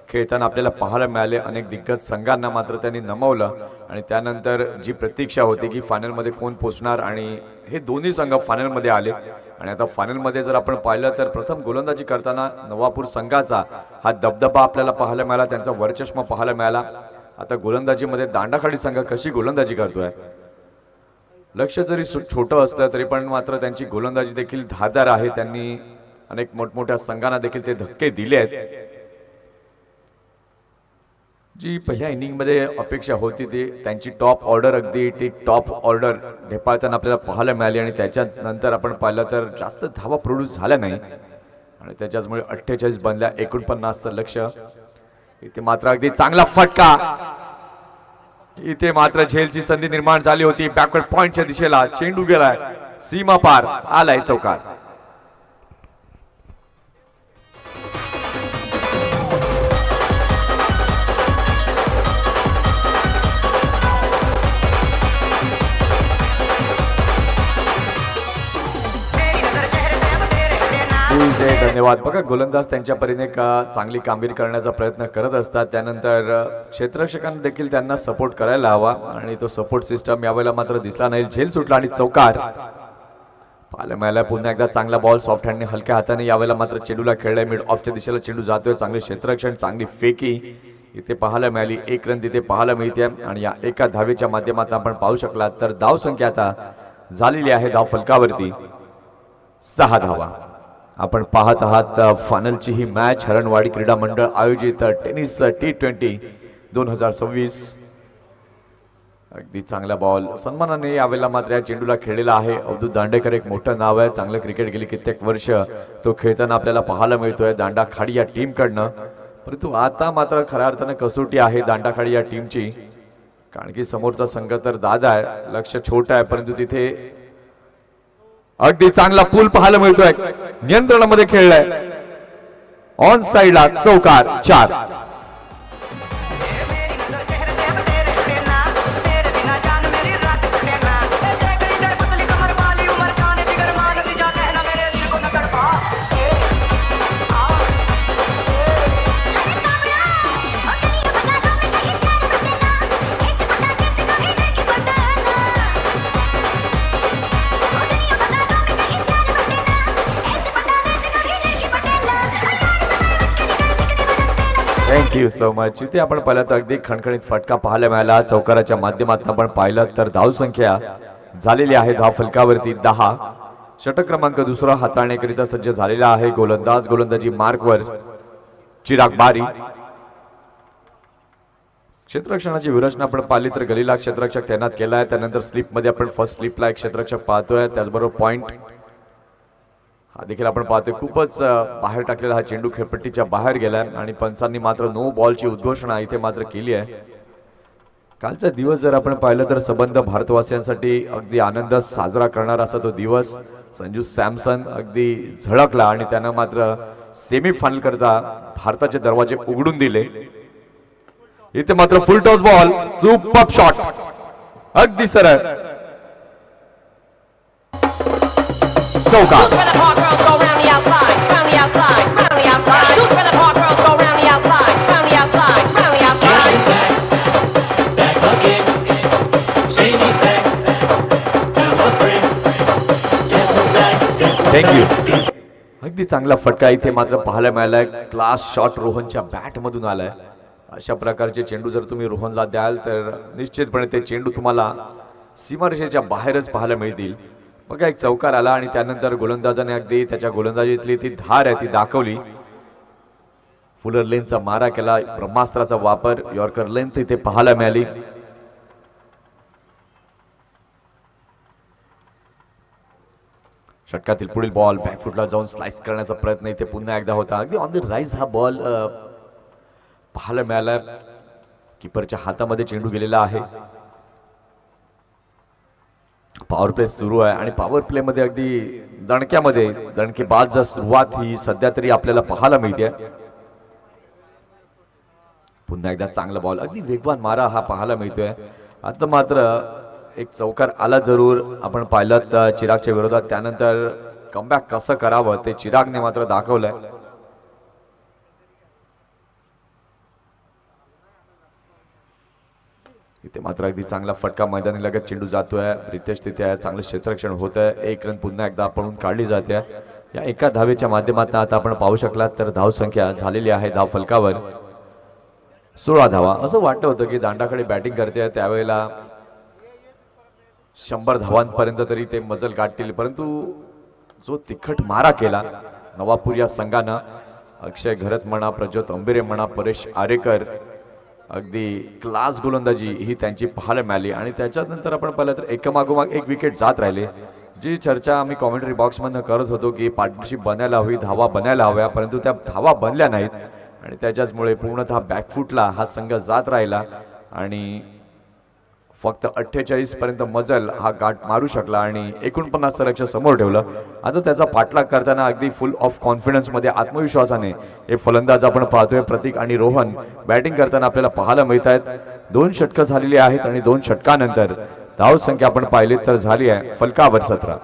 खेळताना आपल्याला पाहायला मिळाले. अनेक दिग्गज संघांना मात्र त्यांनी नमवलं आणि त्यानंतर जी प्रतीक्षा होती की फायनलमध्ये कोण पोहोचणार आणि हे दोन्ही संघ फायनलमध्ये आले. आणि आता फायनलमध्ये जर आपण पाहिलं तर प्रथम गोलंदाजी करताना नवापूर संघाचा हा दबदबा आपल्याला पाहायला मिळाला. त्यांचा वरचष्मा पाहायला मिळाला. आता गोलंदाजीमध्ये दांडाखाडी संघ कशी गोलंदाजी करतोय. लक्ष जरी छोटं असलं तरी पण मात्र त्यांची गोलंदाजी देखील धारदार आहे. त्यांनी अनेक मोठमोठ्या संघांना देखील ते धक्के दिले आहेत. जी पहिल्या इनिंगमध्ये अपेक्षा होती ती त्यांची टॉप ऑर्डर अगदी ती टॉप ऑर्डर ढेपाळताना आपल्याला पाहायला मिळाली आणि त्याच्यानंतर आपण पाहिलं तर जास्त धावा प्रोड्यूस झाल्या नाही आणि त्याच्याचमुळे 48 बनल्या. 49चं लक्ष. इथे मात्र अगदी चांगला फटका. इथे मात्र झेलची संधी निर्माण झाली होती. बॅकवर्ड पॉइंटच्या दिशेला चेंडू गेलाय. सीमा पार आलाय चौकार. धन्यवाद. बघा गोलंदाज त्यांच्या परीने चांगली कामगिरी करण्याचा प्रयत्न करत असतात. त्यानंतर क्षेत्ररक्षकांना देखील त्यांना सपोर्ट करायला हवा आणि तो सपोर्ट सिस्टम यावेळेला मात्र दिसला नाही. झेल सुटला आणि चौकार पाहायला मिळाला. पुन्हा एकदा चांगला बॉल सॉफ्ट हँडने हलक्या हाताने यावेळेला मात्र चेंडूला खेळलाय. मिड ऑफच्या दिशेला चेंडू जातोय. चांगले क्षेत्ररक्षण चांगली फेकी इथे पाहायला मिळाली. 1 रन तिथे पाहायला मिळते आणि या एका धावेच्या माध्यमातून आपण पाहू शकला तर धाव संख्या आता झालेली आहे धाव फलकावरती 6 धावा. आपण पाहत आहात फायनलची ही मॅच हरणवाडी क्रीडा मंडळ आयोजित टेनिस T20 2026. अगदी चांगला बॉल सन्मानाने यावेळेला मात्र या चेंडूला खेळलेला आहे. अवधूत दांडेकर एक मोठं नाव आहे. चांगलं क्रिकेट गेली कित्येक वर्ष तो खेळताना आपल्याला पाहायला मिळतोय दांडाखाडी या टीमकडनं. परंतु आता मात्र खऱ्या अर्थानं कसोटी आहे दांडाखाडी या टीमची कारण की समोरचा संघ तर दादा आहे. लक्ष छोटं आहे परंतु तिथे अगदी चांगला पूल पाहायला मिळतोय. नियंत्रणामध्ये खेळलाय. ऑन साइडला चौकार 4. Thank you so much. इथे आपण पाहिलं तर अगदी खणखणीत फटका पाहायला मिळाला. चौकाराच्या माध्यमातून आपण पाहिलं तर धाव संख्या झालेली आहे धाव फलकावरती 10. षटक क्रमांक 2 हाताळण्याकरिता सज्ज झालेला आहे. गोलंदाज गोलंदाजी मार्कवर चिराग बारी. क्षेत्ररक्षणाची व्यूहरचना आपण पाहिली तर गलीला क्षेत्ररक्षक तैनात केला आहे. त्यानंतर स्लिपमध्ये आपण फर्स्ट स्लिपला एक क्षेत्ररक्षक पाहतोय. त्याचबरोबर पॉइंट हा देखील आपण पाहतोय. खूपच बाहेर टाकलेला हा चेंडू खेळपट्टीच्या बाहेर गेलाय आणि पंचांनी मात्र नो बॉलची उद्घोषणा इथे मात्र केली आहे. कालचा दिवस जर आपण पाहिलं तर संबंध भारतवासियांसाठी अगदी आनंद साजरा करणारा असा तो दिवस. संजू सॅमसन अगदी झळकला आणि त्यानं मात्र सेमीफायनल करता भारताचे दरवाजे उघडून दिले. इथे मात्र फुल टॉस बॉल सुपर शॉट अगदी सरळ चौकार. थँक्यू. अगदी चांगला फटका इथे मात्र पाहायला मिळालाय. क्लास शॉट रोहनच्या बॅट मधून आलाय अशा प्रकारचे चेंडू जर तुम्ही रोहनला द्याल तर निश्चितपणे ते चेंडू तुम्हाला सीमारेषेच्या बाहेरच पाहायला मिळतील. बघा एक चौकार आला आणि त्यानंतर गोलंदाजाने अगदी त्याच्या गोलंदाजीतली ती धार आहे ती दाखवली. फुलर लेनचा मारा केला, ब्रह्मास्त्राचा वापर, यॉर्कर लेंथ इथे पाहायला मिळाली. षटकातील पुढील बॉल बॅकफुटला जाऊन स्लाइस करण्याचा प्रयत्न इथे पुन्हा एकदा होता. अगदी ऑन द राईज हा बॉल पाहायला मिळाला. किपरच्या हातामध्ये चेंडू गेलेला आहे. पॉवर प्ले सुरू आहे आणि पॉवर प्ले मध्ये अगदी दणक्यामध्ये दणकेबाज सुरुवात ही सध्या तरी आपल्याला पाहायला मिळते. पुन्हा एकदा चांगला बॉल, अगदी वेगवान मारा हा पाहायला मिळतोय. आता मात्र एक चौकार आला जरूर आपण पाहिलं चिरागच्या विरोधात. त्यानंतर कमबॅक कसं करावं ते चिरागने मात्र दाखवलंय. इथे मात्र अगदी चांगला फटका मैदानी लगत चेंडू जातोय. रितेश तिथे आहे, चांगलं क्षेत्ररक्षण होत आहे. एक रन पुन्हा एकदा पळून काढली जाते. या एका धावेच्या माध्यमातून आता आपण पाहू शकलात तर धाव संख्या झालेली आहे धाव फलकावर 16 धावा. असं वाटत होतं की दांडाकडे बॅटिंग करते त्यावेळेला 100 धावांपर्यंत तरी ते मजल गाठतील, परंतु जो तिखट मारा केला नवापूर या संघानं, अक्षय घरत म्हणा, प्रज्योत अंबिरे म्हणा, परेश आरेकर, अगदी क्लास गोलंदाजी ही त्यांची पाहायला मिळाली. आणि त्याच्यानंतर आपण पाहिलं तर एकमागोमाग एक विकेट जात राहिले. जी चर्चा आम्ही कॉमेंट्री बॉक्समधनं करत होतो की पार्टनरशिप बनायला हवी, धावा बनायला हव्या, परंतु त्या धावा बनल्या नाहीत आणि त्याच्याचमुळे पूर्णतः बॅकफुटला हा संघ जात राहिला आणि फक्त 48 पर्यंत मजल हा गाठ मारू शकला आणि 49 लक्ष समोर ठेवलं. आता त्याचा पाठलाग करताना अगदी फुल ऑफ कॉन्फिडन्स मध्ये आत्मविश्वासाने हे फलंदाज आपण पाहतोय. प्रतीक आणि रोहन बॅटिंग करताना आपल्याला पाहायला मिळत आहेत. 2 षटकं झालेली आहेत आणि 2 षटकानंतर धाव संख्या आपण पाहिली तर झाली आहे फलकावर 17.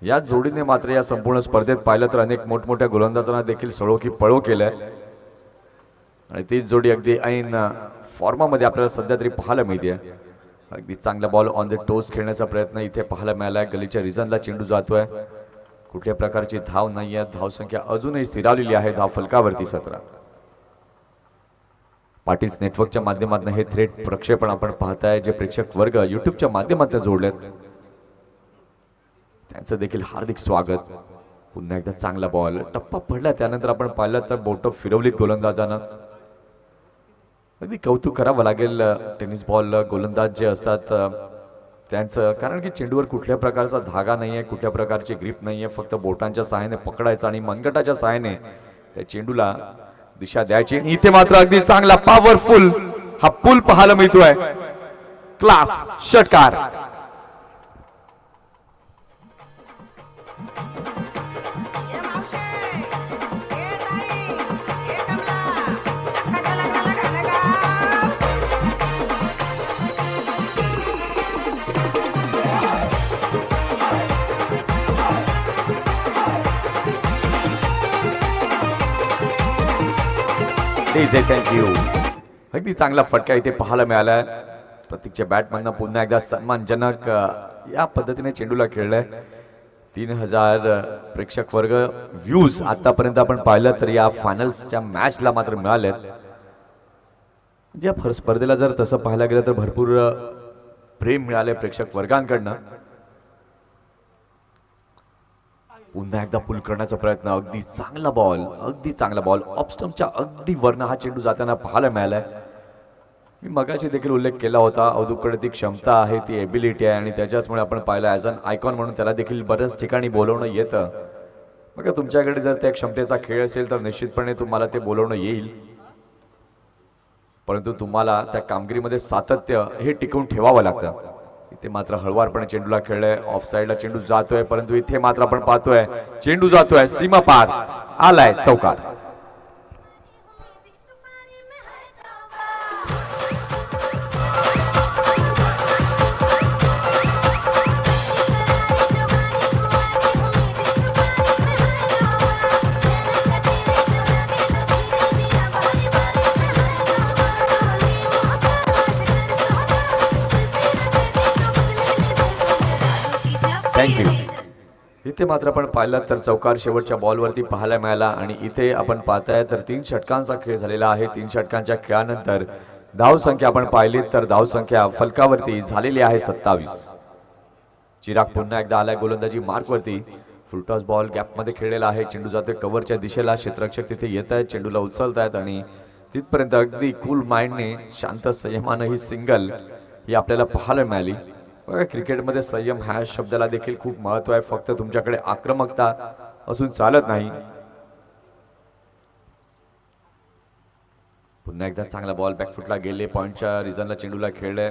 या जोडीने मात्र या संपूर्ण स्पर्धेत पाहिलं तर अनेक मोठमोठ्या गोलंदाजांना देखील सळो की पळो केलंय आणि तीच जोडी अगदी ऐन फॉर्मामध्ये आपल्याला सध्या तरी पाहायला मिळते. अगदी चांगला बॉल ऑन द टोस खेळण्याचा प्रयत्न इथे पाहायला मिळालाय. गलीच्या रिजनला चेंडू जातोय. कुठल्या प्रकारची धाव नाहीये. धाव संख्या अजूनही स्थिरावलेली आहे धाव फलकावरती 17. पाटील्स नेटवर्कच्या माध्यमातून हे थेट प्रक्षेपण आपण पाहताय. जे प्रेक्षक वर्ग युट्यूबच्या माध्यमातून जोडलेत त्यांचं देखील हार्दिक स्वागत. पुन्हा एकदा चांगला बॉल, टप्पा पडला. त्यानंतर आपण पाहिलं तर बोटं फिरवलीत गोलंदाजानं. अगदी कौतुक करावं लागेल टेनिस बॉल गोलंदाज जे असतात त्यांचं, कारण की चेंडूवर कुठल्या प्रकारचा धागा नाहीये, कुठल्या प्रकारची ग्रिप नाहीये. फक्त बोटांच्या सहाय्याने पकडायचं आणि मनगटाच्या सहाय्याने त्या चेंडूला दिशा द्यायची. इथे मात्र अगदी चांगला पॉवरफुल हा पूल पाहायला मिळतोय. क्लास षटकार. थँक्यू. अगदी चांगला फटका इथे पाहायला मिळालाय. प्रतीकच्या बॅटमधनं पुन्हा एकदा सन्मानजनक या पद्धतीने चेंडूला खेळलाय. 3000 प्रेक्षक वर्ग व्ह्यूज आतापर्यंत आपण पाहिलं तर या फायनल्सच्या मॅचला मात्र मिळालेत. ज्या स्पर्धेला जर तसं पाहायला गेलं तर भरपूर प्रेम मिळाले प्रेक्षक वर्गांकडनं. पुन्हा एकदा पुल करण्याचा प्रयत्न. अगदी चांगला बॉल, अगदी चांगला बॉल. ऑफस्टम्पच्या अगदी वरनं हा चेंडू जाताना पाहायला मिळालाय. मी मगाशी देखील उल्लेख केला होता अवधूकडे ती क्षमता आहे, ती एबिलिटी आहे आणि त्याच्याचमुळे आपण पाहिलं ॲज अन आयकॉन म्हणून त्याला देखील बऱ्याच ठिकाणी बोलवणं येतं. बघा तुमच्याकडे जर त्या क्षमतेचा खेळ असेल तर निश्चितपणे तुम्हाला ते बोलवणं येईल, परंतु तुम्हाला त्या कामगिरीमध्ये सातत्य हे टिकवून ठेवावं लागतं. इथे मात्र हळवारपणे चेंडूला खेळलाय. ऑफ साईडला चेंडू जातोय, परंतु इथे मात्र आपण पाहतोय चेंडू जातोय सीमा पार, आलाय चौकार. थँक्यू. इथे मात्र आपण पाहिलं तर चौकार शेवटच्या बॉलवरती पाहायला मिळाला आणि इथे आपण पाहताय तर 3 षटकांचा खेळ झालेला आहे. 3 षटकांच्या खेळानंतर धाव संख्या आपण पाहिली तर धाव संख्या फलकावरती झालेली आहे 27. चिराग पुन्हा एकदा आलाय गोलंदाजी मार्कवरती. फुलटॉस बॉल गॅपमध्ये खेळलेला आहे. चेंडू जातोय कव्हरच्या दिशेला. क्षेत्ररक्षक तिथे येत आहेत, चेंडूला उचलतायत आणि तिथपर्यंत अगदी कूल माइंडने शांत संयमानं ही सिंगल ही आपल्याला पाहायला मिळाली. बघा क्रिकेटमध्ये संयम ह्या शब्दाला देखील खूप महत्व आहे. फक्त तुमच्याकडे आक्रमकता असून चालत नाही. पुन्हा एकदा चांगला बॉल बॅकफुटला गेले. पॉइंटच्या रिझनला चेंडूला खेळले.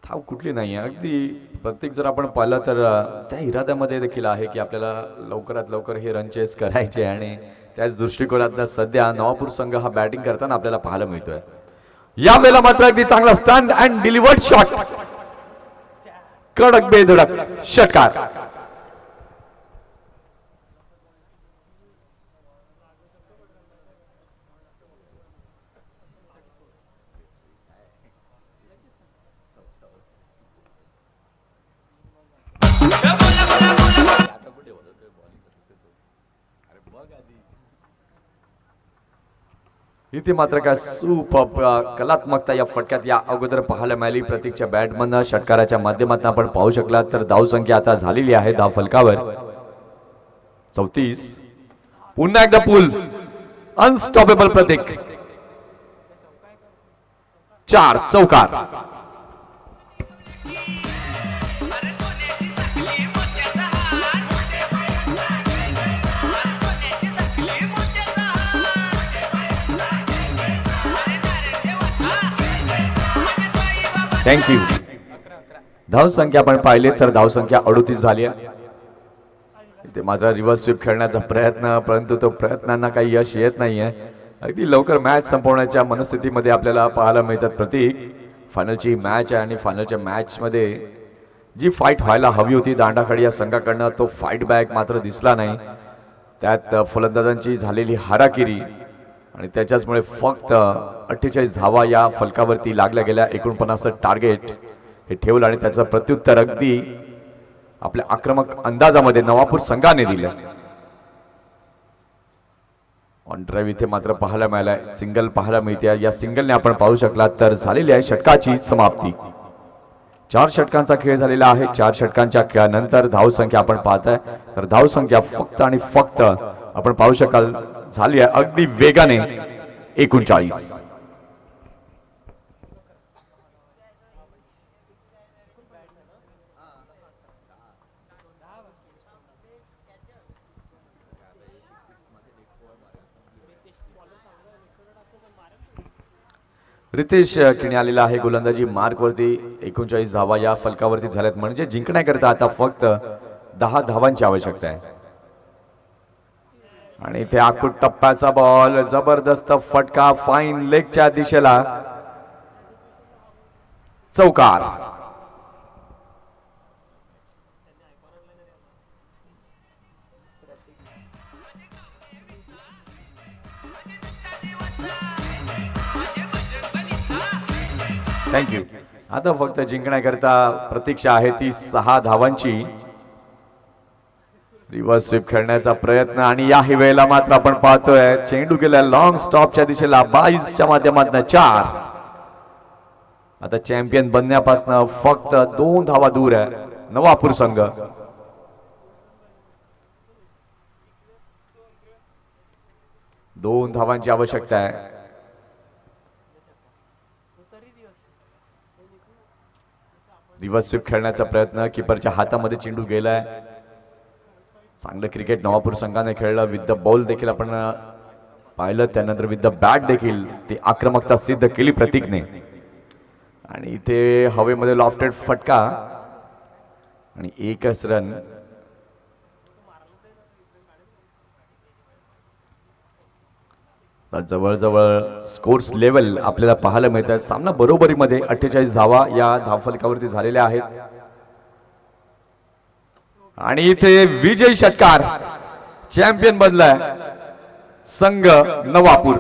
धाव कुठली नाही आहे. अगदी प्रत्येक जर आपण पाहिलं तर त्या इराद्यामध्ये देखील आहे की आपल्याला लवकरात लवकर हे रन चेस करायचे आणि त्याच दृष्टिकोनातनं सध्या नवापूर संघ हा बॅटिंग करताना आपल्याला पाहायला मिळतोय. यावेळेला मात्र अगदी चांगला स्टंट अँड डिलिव्हर्ड शॉट. कडक बेधडक षटकार. इथे मात्र काय सुपर कलात्मकता या फटक्यात या अगोदर पाहायला मिळाली. प्रतीकच्या बॅटमधनं षटकाराच्या माध्यमातून आपण पाहू शकला तर धाव संख्या आता झालेली आहे धाव फलकावर 34. पुन्हा एकदा पूल अनस्टॉपेबल प्रतीक. 4 चौकार. थँक्यू. धाव संख्या आपण पाहिले तर धाव संख्या 38 झाली आहे. ते मात्र रिव्हर्स स्वीप खेळण्याचा प्रयत्न, परंतु तो प्रयत्नांना काही यश येत नाहीये. अगदी लवकर मॅच संपवण्याच्या मनस्थितीमध्ये आपल्याला पाहायला मिळतात प्रतीक. फायनलची मॅच आहे आणि फायनलच्या मॅचमध्ये जी फाईट व्हायला हवी होती दांडाखडी या संघाकडनं तो फाईट बॅक मात्र दिसला नाही. त्यात फलंदाजांची झालेली हाराकिरी आणि त्याच्याचमुळे फक्त 48 धावा या फलकावरती लागल्या गेल्या. 49 टार्गेट हे ठेवलं आणि त्याचं प्रत्युत्तर अगदी आपल्या आक्रमक अंदाजामध्ये नवापूर संघाने दिलं. ऑन ड्राईव्ह इथे मात्र पाहायला मिळालाय. सिंगल पाहायला मिळते. या सिंगलने आपण पाहू शकला तर झालेली आहे षटकाची समाप्ती. 4 षटकांचा खेळ झालेला आहे. 4 षटकांच्या खेळानंतर धाव संख्या आपण पाहताय तर धाव संख्या फक्त आणि फक्त आपण पाहू शकाल झाली आहे अगदी वेगाने 39. रितेश किणी आलेला आहे गोलंदाजी मार्कवरती. 39 धावा या फलकावरती झाल्यात म्हणजे जिंकण्याकरता आता फक्त 10 धावांची आवश्यकता आहे. आणि इथे आखूट टप्प्याचा बॉल जबरदस्त फटका फाईन लेगच्या दिशेला चौकार. थँक्यू. आता फक्त जिंकण्याकरता प्रतीक्षा आहे ती 6 धावांची. रिव्हर्स स्वीप खेळण्याचा प्रयत्न आणि याही वेळेला मात्र आपण पाहतोय चेंडू गेला लॉंग स्टॉपच्या दिशेला 22च्या माध्यमातून 4. आता चॅम्पियन बनण्यापासून फक्त 2 धावा दूर आहे नवापूर संघ. दोन धावांची आवश्यकता आहे. रिव्हर्स स्वीप खेळण्याचा प्रयत्न कीपरच्या हातामध्ये चेंडू गेलाय. चांगलं क्रिकेट नवापूर संघाने खेळलं. विथ द बॉल देखील आपण पाहिलं. त्यानंतर विथ द बॅट देखील ती आक्रमकता सिद्ध केली प्रतीकने. आणि इथे हवेमध्ये लॉफ्टेड फटका आणि 1च रन. जवळजवळ स्कोर्स लेवल आपल्याला पाहायला मिळतात. सामना बरोबरीमध्ये 48 धावा या धावफलकावरती झालेल्या आहेत. आणि इथे विजयी षटकार. चॅम्पियन बनलाय संघ नवापूर.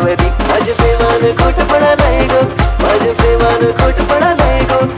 अंगावरी माझ्या प्रेमान खोटपणा नाही ग माझ्या प्रेमान खोटपणा नाही ग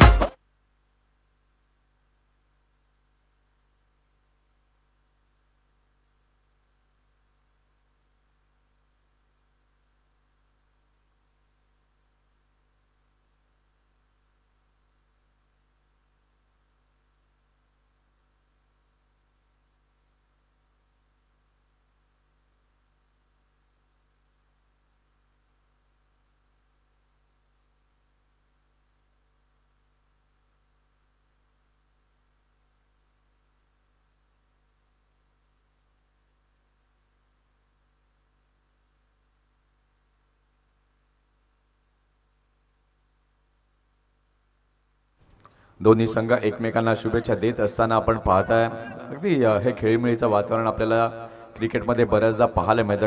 दोन्ही संघ एकमेकांना शुभेच्छा देत असताना आपण पाहताय अगदी हे खेळीमेळीचं वातावरण आपल्याला क्रिकेटमध्ये बऱ्याचदा पाहायला मिळतं.